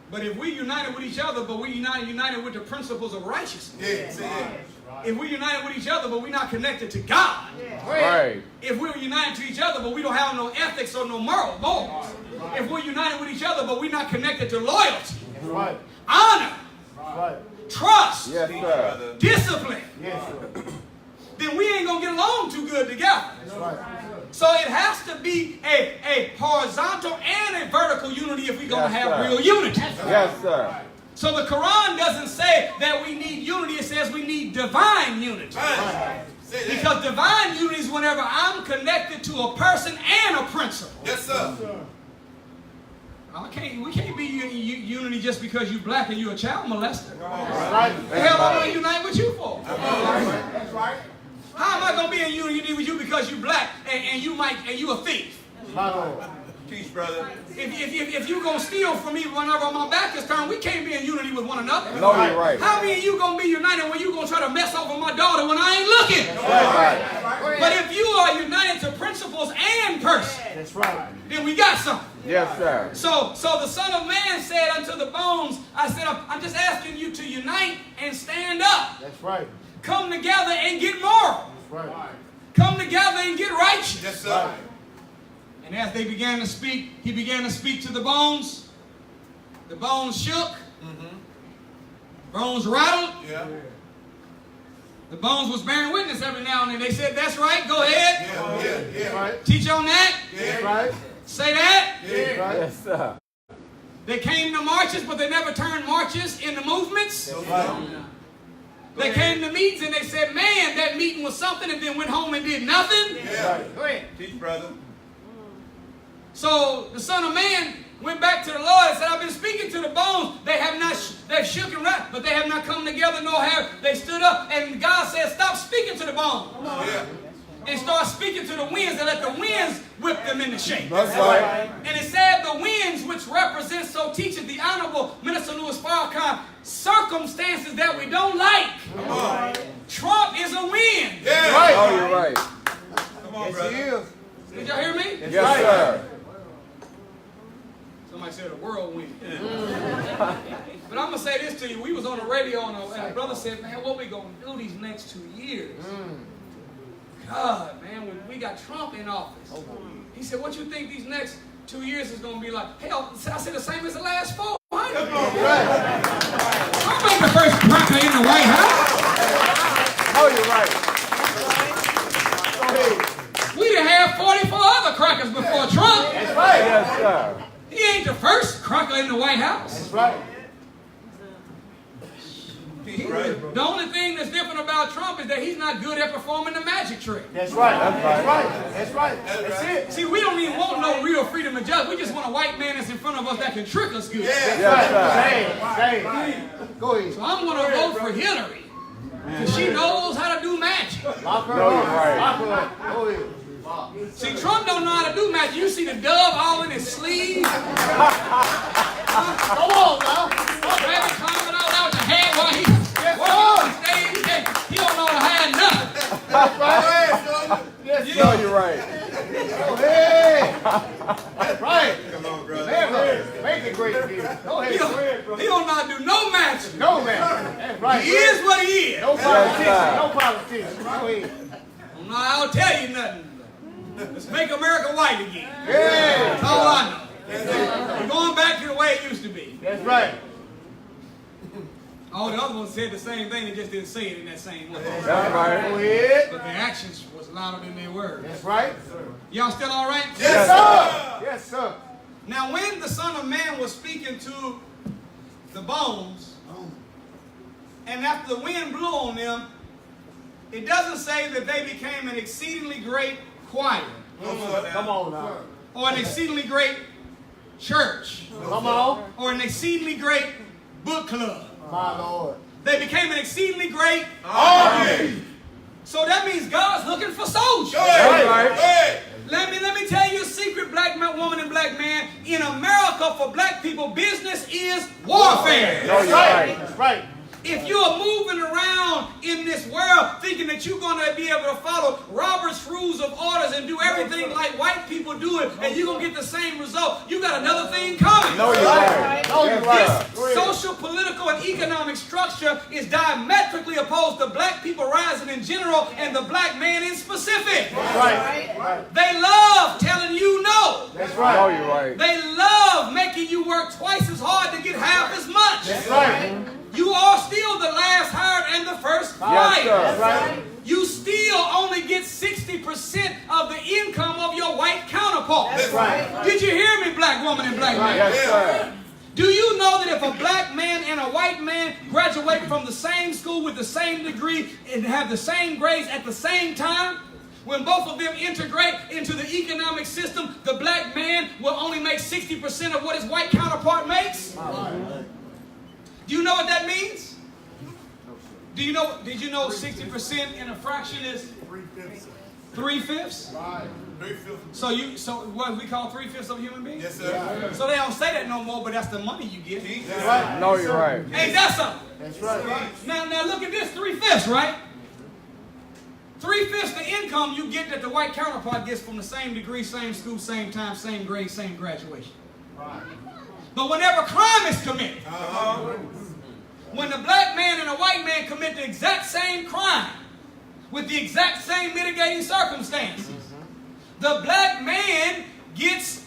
But if we united with each other, but we united with the principles of righteousness. If we're united with each other, but we're not connected to God. Right. If we're united to each other, but we don't have no ethics or no morals. If we're united with each other, but we're not connected to loyalty, honor, trust, discipline, then we ain't going to get along too good together. So it has to be a horizontal and a vertical unity if we're going to have real unity. Yes, sir. So the Quran doesn't say that we need unity. It says we need divine unity. Because divine unity is whenever I'm connected to a person and a principle. Yes, sir. We can't be unity just because you black and you a child molester. That's right. The hell am I going to unite with you for? That's right. How am I going to be in unity with you because you black and you a thief? My Lord. Teach, brother. If you going to steal from me whenever my back is turned, we can't be in unity with one another. No, you're right. How me and you going to be united when you going to try to mess over my daughter when I ain't looking? That's right. But if you are united to principles and person, That's right. then we got something. Yes, sir. So the Son of Man said unto the bones, I said, I'm just asking you to unite and stand up. That's right. Come together and get moral. That's right. Come together and get righteous. Yes, sir. And as they began to speak, he began to speak to the bones. The bones shook. Bones rattled. Yeah. The bones was bearing witness every now and then. They said, that's right, go ahead. That's right. Teach on that. That's right. Say that. That's right. Yes, sir. They came to marches, but they never turned marches into movements. That's right. They came to meetings and they said, man, that meeting was something, and then went home and did nothing. Yeah. Go ahead. Teach, brother. So the Son of Man went back to the Lord and said, I've been speaking to the bones. They've shook and rattled, but they have not come together, nor have they stood up. And God said, stop speaking to the bones. Yeah. And start speaking to the winds and let the winds whip them into shape. That's right. And it said the winds, which represent, so teaches the Honorable Minister Louis Farrakhan, circumstances that we don't like. Trump is a wind. Yeah. Right. Oh, you're right. Come on, Yes, brother. he is. Did y'all hear me? Yes, sir. Somebody said a whirlwind. But I'm going to say this to you. We was on the radio and a brother said, man, what we going to do these next 2 years? God, man, when we got Trump in office. He said, what you think these next 2 years is going to be like? Hell, I said the same as the last 4. Right. Trump ain't the first cracker in the White House. Oh, you're right. Go ahead. We done had 44 other crackers before Trump. That's right. Yes, sir. He ain't the first cracker in the White House. That's right. Teach, right. The only thing that's different about Trump is that he's not good at performing the magic trick. That's right. That's right. That's right. That's it. See, we don't even want no real freedom of judgment. We just want a white man that's in front of us that can trick us good. Yes, sir. Same. Go ahead. So I'm going to vote for Hillary. Because she knows how to do magic. Lock her No, you're up. right. Lock her up. Go ahead. See, Trump don't know how to do magic. You see the dove all in his sleeve. Come on now. Rabbit climbing all out the head while he's on stage. He don't know how to hide nothing. That's right. Yes, No, you're right. Go ahead. That's right. Come on, brother. Man, make it great, dude. Go ahead. He Go don't, ahead, bro. he don't know how to do no magic. No, man. That's right. He is what he is. No Yes, politician. sir. No politician. Go ahead. I don't know how to tell you nothing. Let's make America white again. Yeah. That's all I know. We're going back to the way it used to be. That's right. All the other ones said the same thing, they just didn't say it in that same way. That's Go right. ahead. But their actions was louder than their words. That's right. Y'all still all right? Yes, sir. Yes, sir. Now, when the Son of Man was speaking to the bones, and after the wind blew on them, it doesn't say that they became an exceedingly great choir Come on now. or an exceedingly great church Come on. or an exceedingly great book club. My Lord. They became an exceedingly great Army. So that means God's looking for soldiers. Go ahead. Right. Go ahead. Let me tell you a secret, black man, woman, and black man. In America, for black people, business is warfare. No, you're right. That's right. If you are moving around in this world thinking that you're going to be able to follow Robert's rules of orders and do everything like white people do it, and you're going to get the same result, you got another thing coming. No, you're right. No, you're right. This social, political, and economic structure is diametrically opposed to black people rising in general and the black man in specific. That's right. Right. They love telling you no. That's No, right. you're right. They love making you work twice as hard to get half as much. That's right. You are still the last hired and the first Yes, fired. sir. That's right. You still only get 60% of the income of your white counterpart. That's right. Did you hear me, black woman and black man? Yes, sir. Do you know that if a black man and a white man graduate from the same school with the same degree and have the same grades at the same time, When both of them integrate into the economic system, the black man will only make 60% of what his white counterpart makes. Do you know what that means? Did you know 60% in a fraction is 3/5? Right. 3/5. So what we call 3/5 of a human being? Yes, sir. So they don't say that no more, but that's the money you get. Right. No, you're right. Ain't that something? That's right. Now look at this, 3/5, right? 3/5 the income you get that the white counterpart gets from the same degree, same school, same time, same grade, same graduation. Right. But whenever crime is committed, when the black man and the white man commit the exact same crime with the exact same mitigating circumstances, the black man gets,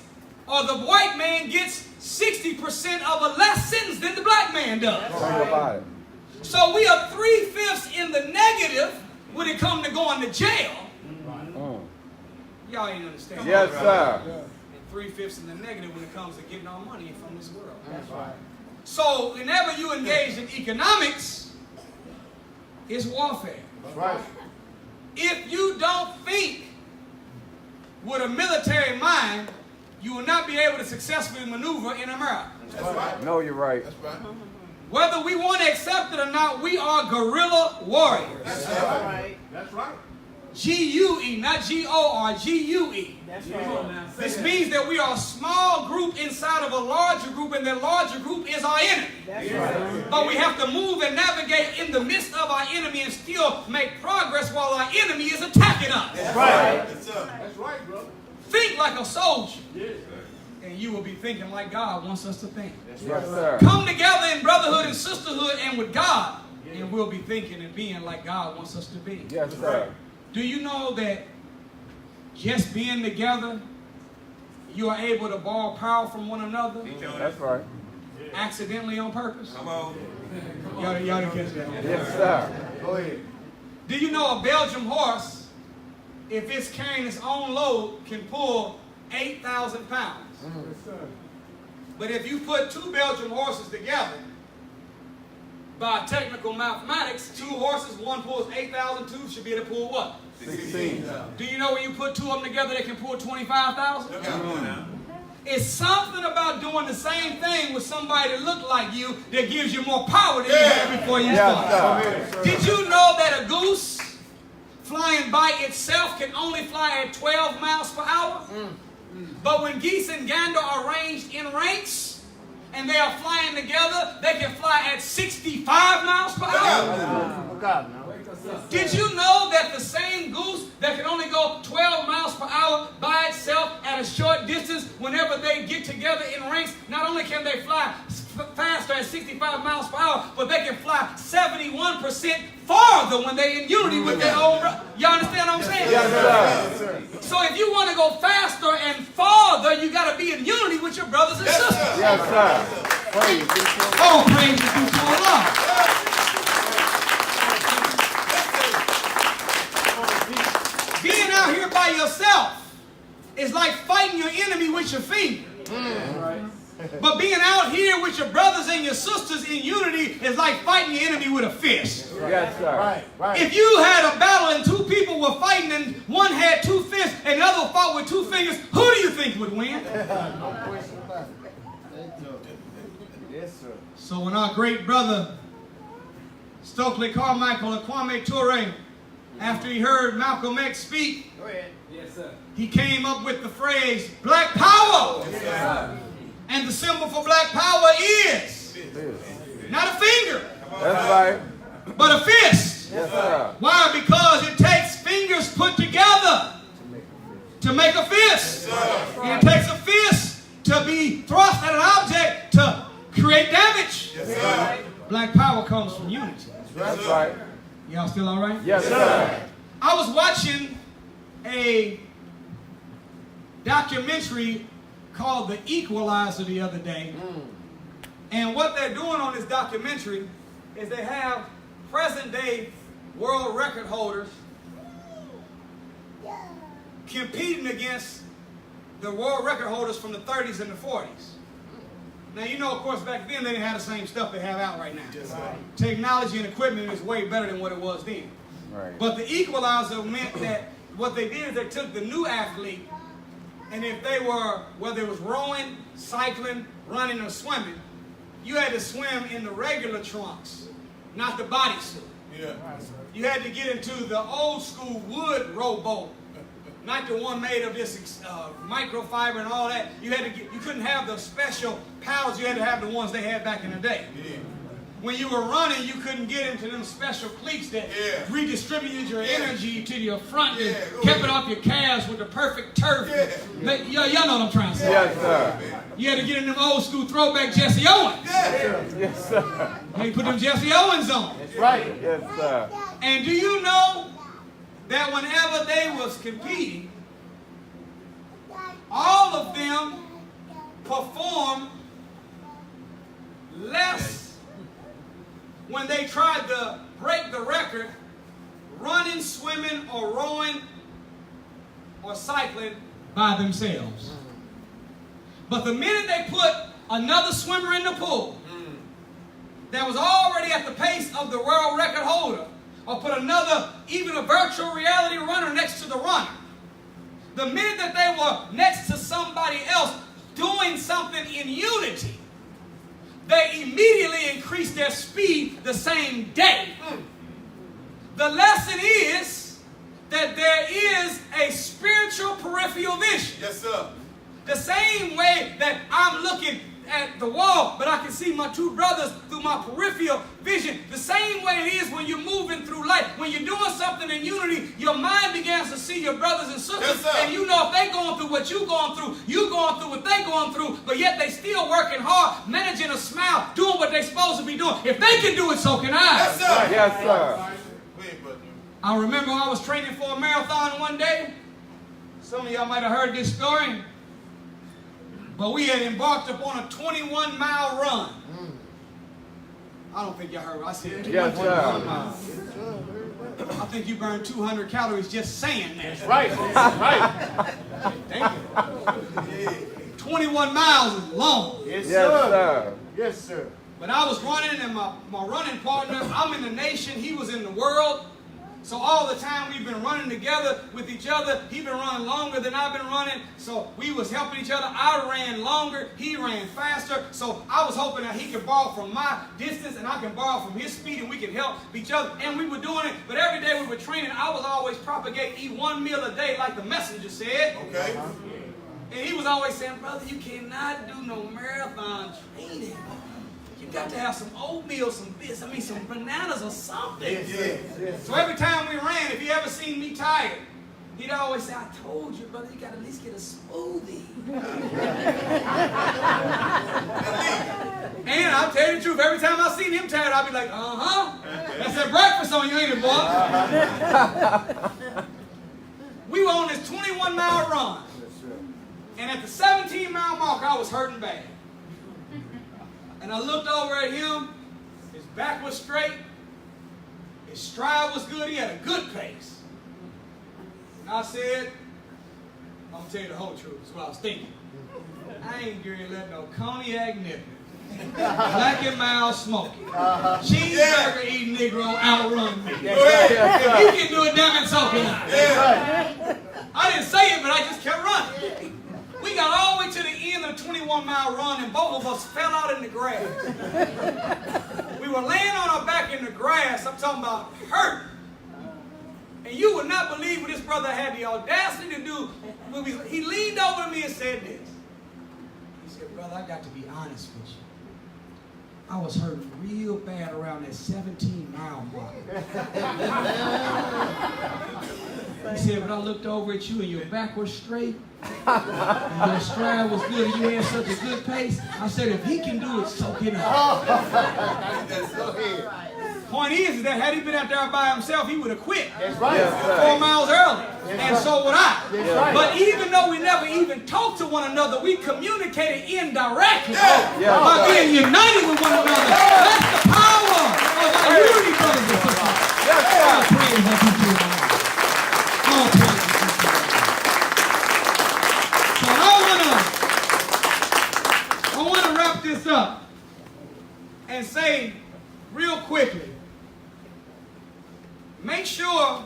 or the white man gets 60% of a less sentence than the black man does. Tell me about it. So we are 3/5 in the negative when it comes to going to jail. Y'all ain't understand. Yes, sir. And 3/5 in the negative when it comes to getting our money from this world. That's right. So whenever you engage in economics, it's warfare. That's right. If you don't think with a military mind, you will not be able to successfully maneuver in America. That's right. No, you're right. That's right. Whether we want to accept it or not, we are guerrilla warriors. That's right. That's right. G-U-E, not G-O-R, G-U-E. That's right. This means that we are a small group inside of a larger group, and that larger group is our enemy. That's right. But we have to move and navigate in the midst of our enemy and still make progress while our enemy is attacking us. That's right. Yes, sir. That's right, brother. Think like a soldier, and you will be thinking like God wants us to think. Yes, sir. Come together in brotherhood and sisterhood and with God, and we'll be thinking and being like God wants us to be. Yes, sir. Do you know that just being together, you are able to borrow power from one another That's right. accidentally on purpose? Come on. Y'all didn't catch that. Yes, sir. Go ahead. Do you know a Belgian horse, if it's carrying its own load, can pull 8,000 pounds? But if you put two Belgian horses together, by technical mathematics, two horses, one pulls 8,000, two should be able to pull what? 16. Do you know when you put two of them together, they can pull 25,000? It's something about doing the same thing with somebody that looks like you that gives you more power than you had before you started. Yes, sir. Did you know that a goose flying by itself can only fly at 12 miles per hour? But when geese and gander are arranged in ranks and they are flying together, they can fly at 65 miles per hour. Look out now. Did you know that the same goose that can only go 12 miles per hour by itself at a short distance, whenever they get together in ranks, not only can they fly faster at 65 miles per hour, but they can fly 71% farther when they're in unity with their own. Y'all understand what I'm saying? Yes, sir. So if you want to go faster and farther, you got to be in unity with your brothers and sisters. Yes, sir. Praise be to Oh, praise be to Allah. Being out here by yourself is like fighting your enemy with your finger. But being out here with your brothers and your sisters in unity is like fighting your enemy with a fist. Yes, sir. Right, right. If you had a battle and two people were fighting and one had two fists and the other fought with two fingers, who do you think would win? No question about it. Yes, sir. So when our great brother Stokely Carmichael or Kwame Ture, after he heard Malcolm X speak, Go ahead. he came up with the phrase, Black Power. And the symbol for black power is not a finger, That's right. but a fist. Yes, sir. Why? Because it takes fingers put together to make a fist. And it takes a fist to be thrust at an object to create damage. Black power comes from unity. That's right. Y'all still all right? Yes, sir. I was watching a documentary called The Equalizer the other day. And what they're doing on this documentary is they have present day world record holders competing against the world record holders from the 30s and the 40s. Now, you know, of course, back then they didn't have the same stuff they have out right now. Technology and equipment is way better than what it was then. Right. But the equalizer meant that what they did is they took the new athlete, and if they were, whether it was rowing, cycling, running, or swimming, you had to swim in the regular trunks, not the bodysuit. Yeah. You had to get into the old school wood rowboat, not the one made of this microfiber and all that. You couldn't have the special paddles. You had to have the ones they had back in the day. Yeah. When you were running, you couldn't get into them special cleats that redistributed your energy to your front and kept it off your calves with the perfect turf. Y'all know what I'm trying to say. Yes, sir. You had to get in them old school throwback Jesse Owens. Yes, sir. You put them Jesse Owens on. That's right. Yes, sir. And do you know that whenever they was competing, all of them performed less when they tried to break the record running, swimming, or rowing, or cycling by themselves. But the minute they put another swimmer in the pool that was already at the pace of the world record holder, or put another, even a virtual reality runner next to the runner, the minute that they were next to somebody else doing something in unity, they immediately increased their speed the same day. The lesson is that there is a spiritual peripheral vision. Yes, sir. The same way that I'm looking at the wall, but I can see my two brothers through my peripheral vision. The same way it is when you're moving through life. When you're doing something in unity, your mind begins to see your brothers and sisters, and you know if they're going through what you're going through, you going through what they're going through, but yet they still working hard, managing a smile, doing what they're supposed to be doing. If they can do it, so can I. Yes, sir. Yes, sir. I remember I was training for a marathon one day. Some of y'all might have heard this story. But we had embarked upon a 21-mile run. I don't think y'all heard what I said. Yes, 21 miles. I think you burned 200 calories just saying that. Right. Right. Thank you. 21 miles is long. Yes, Yes, sir. sir. Yes, sir. But I was running, and my running partner, I'm in the nation, he was in the world. So all the time we've been running together with each other. He's been running longer than I've been running. So we was helping each other. I ran longer. He ran faster. So I was hoping that he could borrow from my distance and I can borrow from his speed and we could help each other. And we were doing it. But every day we were training, I was always propagating, eat one meal a day like the messenger said. Okay. And he was always saying, brother, you cannot do no marathon training. You got to have some oatmeal, some bananas or something. Yes. So every time we ran, if he ever seen me tired, he'd always say, I told you, brother, you got to at least get a smoothie. And I'll tell you the truth, every time I seen him tired, I'll be like, that's that breakfast on you, ain't it, boy? We were on this 21-mile run. And at the 17-mile mark, I was hurting bad. And I looked over at him. His back was straight. His stride was good. He had a good pace. And I said, I'm going to tell you the whole truth. That's what I was thinking. I ain't going to let no cognac nipping, black and mild smoking, cheeseburger eating Negro outrun me. If he can do it, damn it, so can I. I didn't say it, but I just kept running. We got all the way to the end of the 21-mile run, and both of us fell out in the grass. We were laying on our back in the grass. I'm talking about hurt. And you would not believe what this brother had the audacity to do. He leaned over to me and said this. He said, brother, I got to be honest with you. I was hurting real bad around that 17-mile mark. He said, but I looked over at you and your back was straight. And your stride was good and you had such a good pace. I said, if he can do it, so can I. Point is that had he been out there by himself, he would have quit. That's right. 4 miles early. And so would I. Right. But even though we never even talked to one another, we communicated indirectly by being united with one another. That's the power of our unity, brothers and sisters. All praise unto you. All praise unto you. So I want to wrap this up and say real quickly, make sure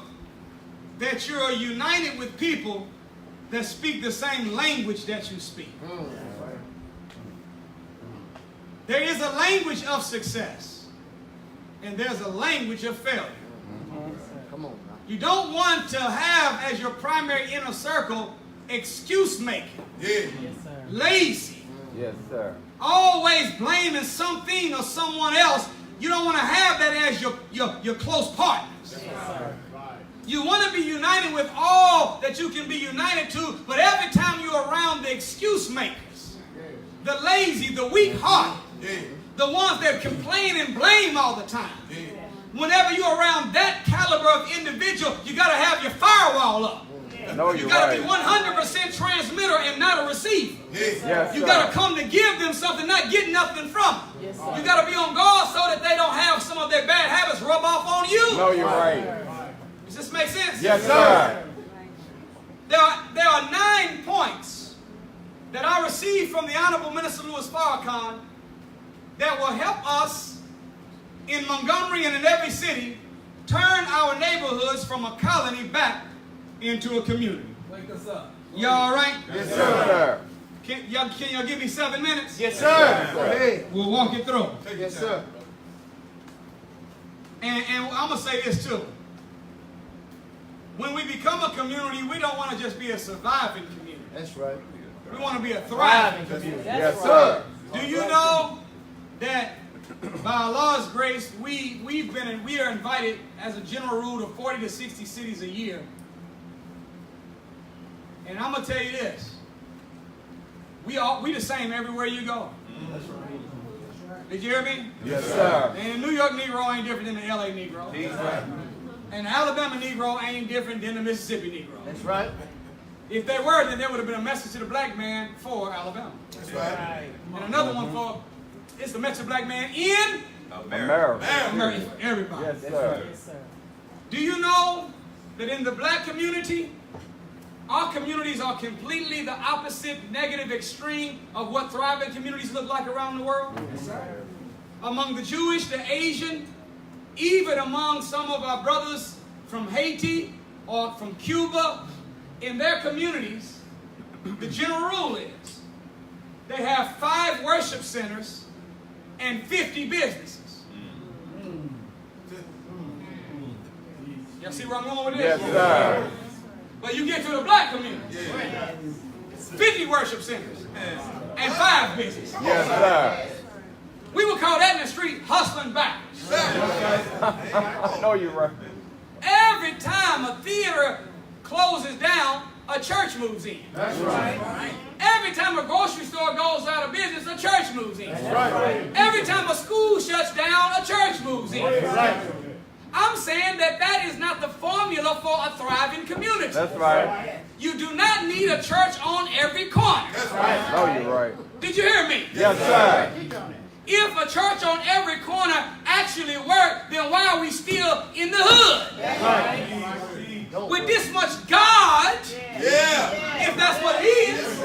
that you're united with people that speak the same language that you speak. There is a language of success, and there's a language of failure. Come on now. You don't want to have as your primary inner circle excuse making, lazy, Yes, sir. always blaming something or someone else. You don't want to have that as your close partners. You want to be united with all that you can be united to, but every time you're around the excuse makers, the lazy, the weak-hearted, the ones that complain and blame all the time, whenever you're around that caliber of individual, you got to have your firewall up. No, You you're got to right. be 100% transmitter and not a receiver. Yes, You sir. got to come to give them something, not get nothing from them. You got to be on guard so that they don't have some of their bad habits rub off on you. No, you're right. Does this make sense? Yes, sir. There are 9 points that I received from the Honorable Minister Louis Farrakhan that will help us in Montgomery and in every city turn our neighborhoods from a colony back into a community. Wake us up. Y'all all right? Yes, sir. Can y'all give me 7 minutes? Yes, sir. Go ahead. We'll walk it through. Yes, sir. And I'm going to say this too. When we become a community, we don't want to just be a surviving community. That's right. We want to be a thriving community. Yes, sir. Do you know that by Allah's grace, we are invited as a general rule to 40 to 60 cities a year. And I'm going to tell you this. We the same everywhere you go. That's right. Did you hear me? Yes, sir. And the New York Negro ain't different than the LA Negro. And the Alabama Negro ain't different than the Mississippi Negro. That's right. If they were, then there would have been a message to the black man for Alabama. That's right. And another one for, it's the message to black man in America. America for everybody. Yes, sir. Do you know that in the black community, our communities are completely the opposite negative extreme of what thriving communities look like around the world? Among the Jewish, the Asian, even among some of our brothers from Haiti or from Cuba, in their communities, the general rule is they have 5 worship centers and 50 businesses. Y'all see where I'm going with this? Yes, sir. But you get to the black community, 50 worship centers and 5 businesses. Yes, sir. We would call that in the street hustling backwards. I know you're right. Every time a theater closes down, a church moves in. That's right. Every time a grocery store goes out of business, a church moves in. That's right. Every time a school shuts down, a church moves in. That's right. I'm saying that is not the formula for a thriving community. That's right. You do not need a church on every corner. That's right. No, you're right. Did you hear me? Yes, sir. If a church on every corner actually worked, then why are we still in the hood? That's right. With this much God, Yeah. if that's what it is.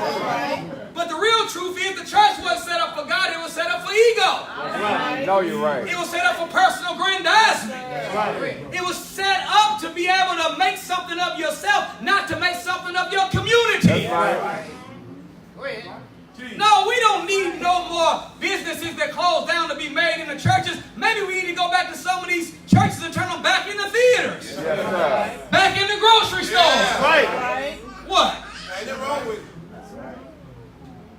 But the real truth is the church wasn't set up for God, it was set up for ego. No, you're right. It was set up for personal aggrandizement. It was set up to be able to make something of yourself, not to make something of your community. That's right. No, we don't need no more businesses that close down to be made in the churches. Maybe we need to go back to some of these churches and turn them back into theaters. Yes, sir. Back into grocery stores. Right. What? Ain't nothing wrong with it.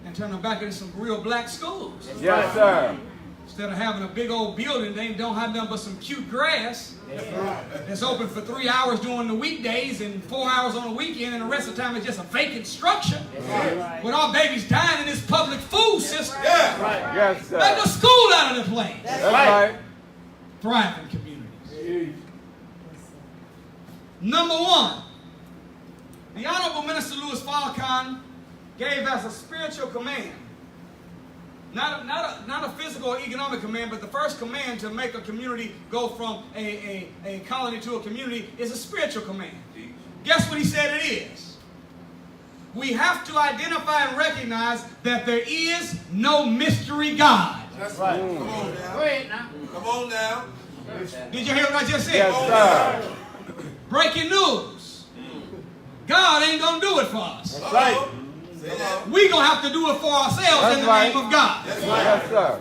And turn them back into some real black schools. Yes, sir. Instead of having a big old building, they don't have nothing but some cute grass that's open for 3 hours during the weekdays and 4 hours on the weekend, and the rest of the time it's just a vacant structure. With our babies dying in this public food system. Yeah. Yes, sir. Make a school out of the place. That's right. Thriving communities. Number 1, the Honorable Minister Louis Farrakhan gave us a spiritual command. Not a physical or economic command, but the first command to make a community go from a colony to a community is a spiritual command. Guess what he said it is? We have to identify and recognize that there is no mystery God. That's right. Come on now. Go ahead now. Come on now. Did you hear what I just said? Yes, sir. Breaking news. God ain't going to do it for us. That's right. We're going to have to do it for ourselves in the name of God. That's right. Yes, sir.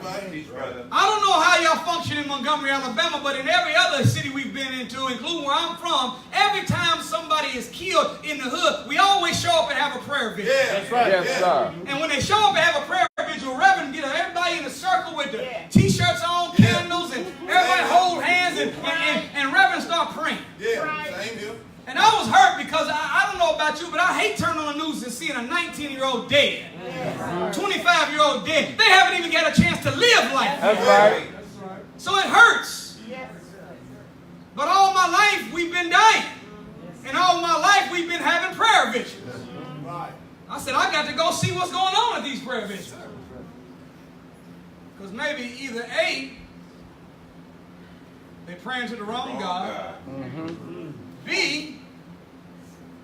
I don't know how y'all function in Montgomery, Alabama, but in every other city we've been into, including where I'm from, every time somebody is killed in the hood, we always show up and have a prayer vigil. Yeah, that's right. Yes, sir. And when they show up and have a prayer vigil, Reverend get everybody in a circle with the T-shirts on, candles, and everybody hold hands, and Reverend start praying. Yeah, same here. And I was hurt because I don't know about you, but I hate turning on the news and seeing a 19-year-old dead, 25-year-old dead. They haven't even got a chance to live life. That's right. So it hurts. But all my life we've been dying. And all my life we've been having prayer vigils. I said, I got to go see what's going on at these prayer vigils. Because maybe either A, they're praying to the wrong God. B,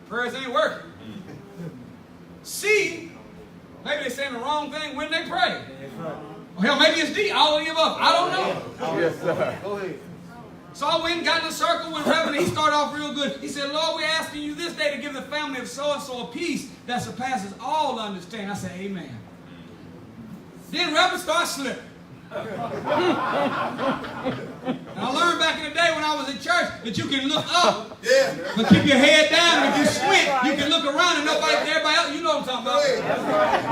prayers ain't working. C, maybe they're saying the wrong thing when they pray. Or hell, maybe it's D, all of the above. I don't know. Yes, sir. Go ahead. So I went and got in a circle with Reverend. He started off real good. He said, Lord, we're asking you this day to give the family of so-and-so a peace that surpasses all understanding. I said, amen. Then Reverend started slipping. And I learned back in the day when I was in church that you can look up, but keep your head down. If you squint, you can look around and everybody else, you know what I'm talking about.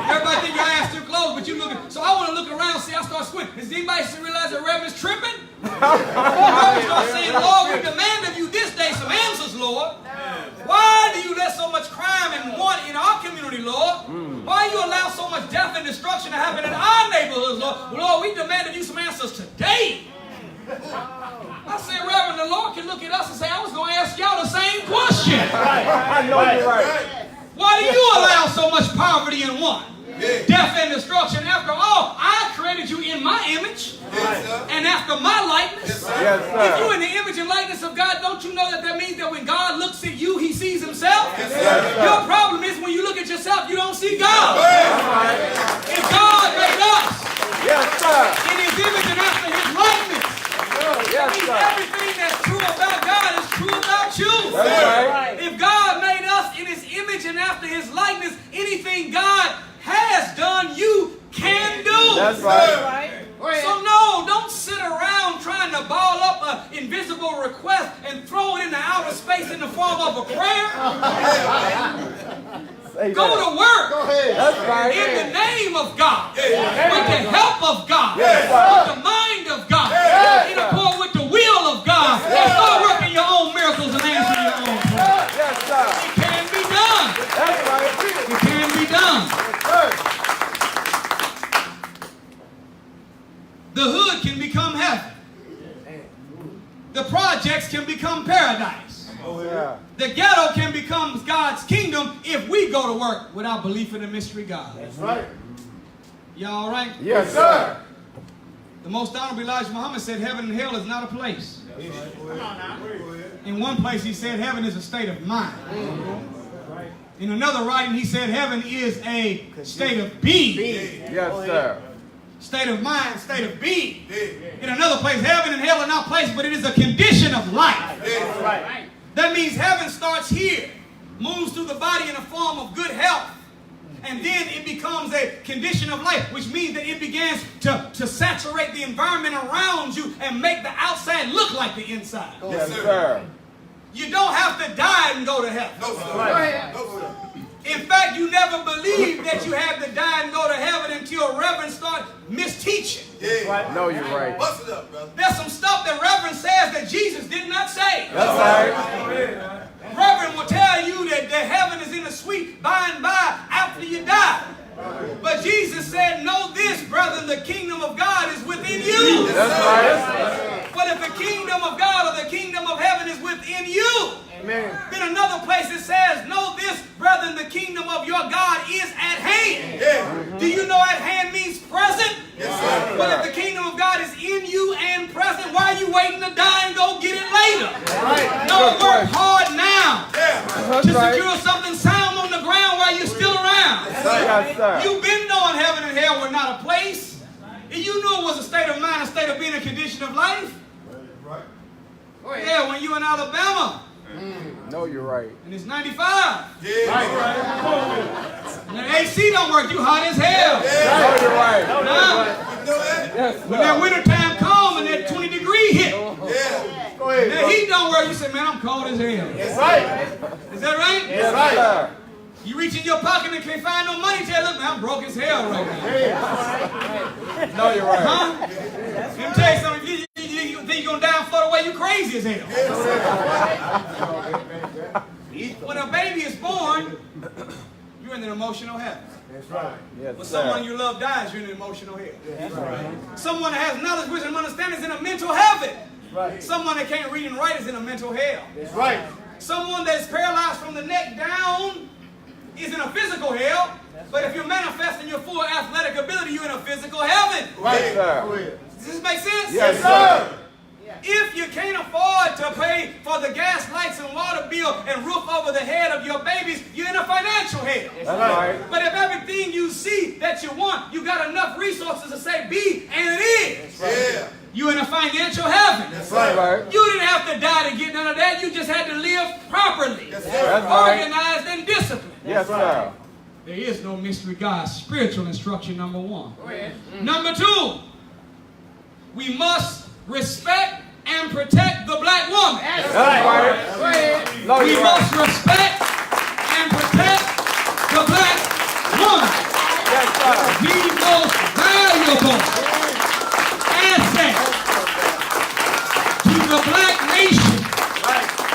Everybody think your eyes too close, but you look. So I want to look around and see. I start squinting. Does anybody realize that Reverend's tripping? Reverend starts saying, Lord, we demand of you this day some answers, Lord. Why do you let so much crime and want in our community, Lord? Why you allow so much death and destruction to happen in our neighborhoods, Lord? Well, Lord, we demand of you some answers today. I said, Reverend, the Lord can look at us and say, I was going to ask y'all the same question. I know you're right. Why do you allow so much poverty and want? Death and destruction. After all, I created you in my image and after my likeness. Yes, sir. If you're in the image and likeness of God, don't you know that means that when God looks at you, he sees himself? Yes, sir. Your problem is when you look at yourself, you don't see God. If God made us in his image and after his likeness, that means everything that's true about God is true about you. That's right. If God made us in his image and after his likeness, anything God has done, you can do. That's right. So no, don't sit around trying to ball up an invisible request and throw it into outer space in the form of a prayer. Go to work. Go ahead. That's right. In the name of God. With the help of God. With the mind of God. In accord with the will of God. And start working your own miracles and answering your own prayers. Yes, sir. It can be done. That's right. It can be done. The hood can become heaven. The projects can become paradise. Yeah. The ghetto can become God's kingdom if we go to work without belief in the mystery God. That's right. Y'all all right? Yes, sir. The most honorable Elijah Muhammad said heaven and hell is not a place. Come on now. In one place he said heaven is a state of mind. In another writing he said heaven is a state of being. Yes, sir. State of mind, state of being. In another place, heaven and hell are not places, but it is a condition of life. That means heaven starts here, moves through the body in a form of good health, and then it becomes a condition of life, which means that it begins to saturate the environment around you and make the outside look like the inside. Yes, sir. You don't have to die and go to heaven. No, sir. Go ahead. No, sir. In fact, you never believed that you had to die and go to heaven until Reverend started misteaching. Yeah. No, you're right. Bust it up, brother. There's some stuff that Reverend says that Jesus did not say. That's right. Reverend will tell you that heaven is in the sweet by and by after you die. But Jesus said, know this, brethren, the kingdom of God is within you. That's right. But if the kingdom of God or the kingdom of heaven is within you, Amen. then another place it says, know this, brethren, the kingdom of your God is at hand. Yeah. Do you know at hand means present? Yes, sir. But if the kingdom of God is in you and present, why are you waiting to die and go get it later? No, work hard now to secure something sound on the ground while you're still around. Yes, sir. You've been knowing heaven and hell were not a place. And you knew it was a state of mind, a state of being, a condition of life. Right. Yeah, when you in Alabama No, you're right. And it's 95. Yeah. When the AC don't work, you hot as hell. No, you're right. You know that? Yes, When that sir. winter time comes and that 20 degree hit, Yeah. Go ahead. that heat don't work, you say, man, I'm cold as hell. That's right. Is that right? Yes, sir. You reach in your pocket and can't find no money, tell look, man, I'm broke as hell right now. No, you're right. Huh? Let me tell you something. You think you're going to die and float away, you crazy as hell. When a baby is born, you're in an emotional hell. That's right. Yes, When sir. someone you love dies, you're in an emotional hell. Someone that has knowledge, wisdom, and understanding is in a mental heaven. Right. Someone that can't read and write is in a mental hell. That's right. Someone that's paralyzed from the neck down is in a physical hell. But if you're manifesting your full athletic ability, you're in a physical heaven. Right. Yes, sir. Go ahead. Does this make sense? Yes, sir. If you can't afford to pay for the gas, lights, and water bill and roof over the head of your babies, you're in a financial hell. That's right. But if everything you see that you want, you got enough resources to say be, and it is, Yeah. you're in a financial heaven. That's That's right. right. You didn't have to die to get none of that. You just had to live properly, Yes, sir. That's right. organized, and disciplined. Yes, sir. There is no mystery God. Spiritual instruction, number one. Number two, we must respect and protect the black woman. That's right. No, We you're right. must respect and protect the black woman. Yes, sir. The most valuable asset to the black nation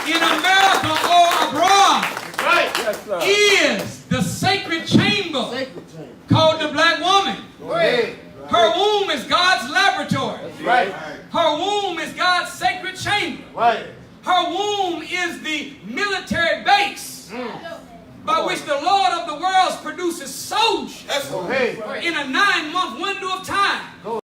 in America or abroad Yes, sir. is the sacred chamber called the black woman. Go ahead. Her womb is God's laboratory. Right. Her womb is God's sacred chamber. Right. Her womb is the military base by which the Lord of the worlds produces soldiers That's Go right. ahead. in a 9-month window of time.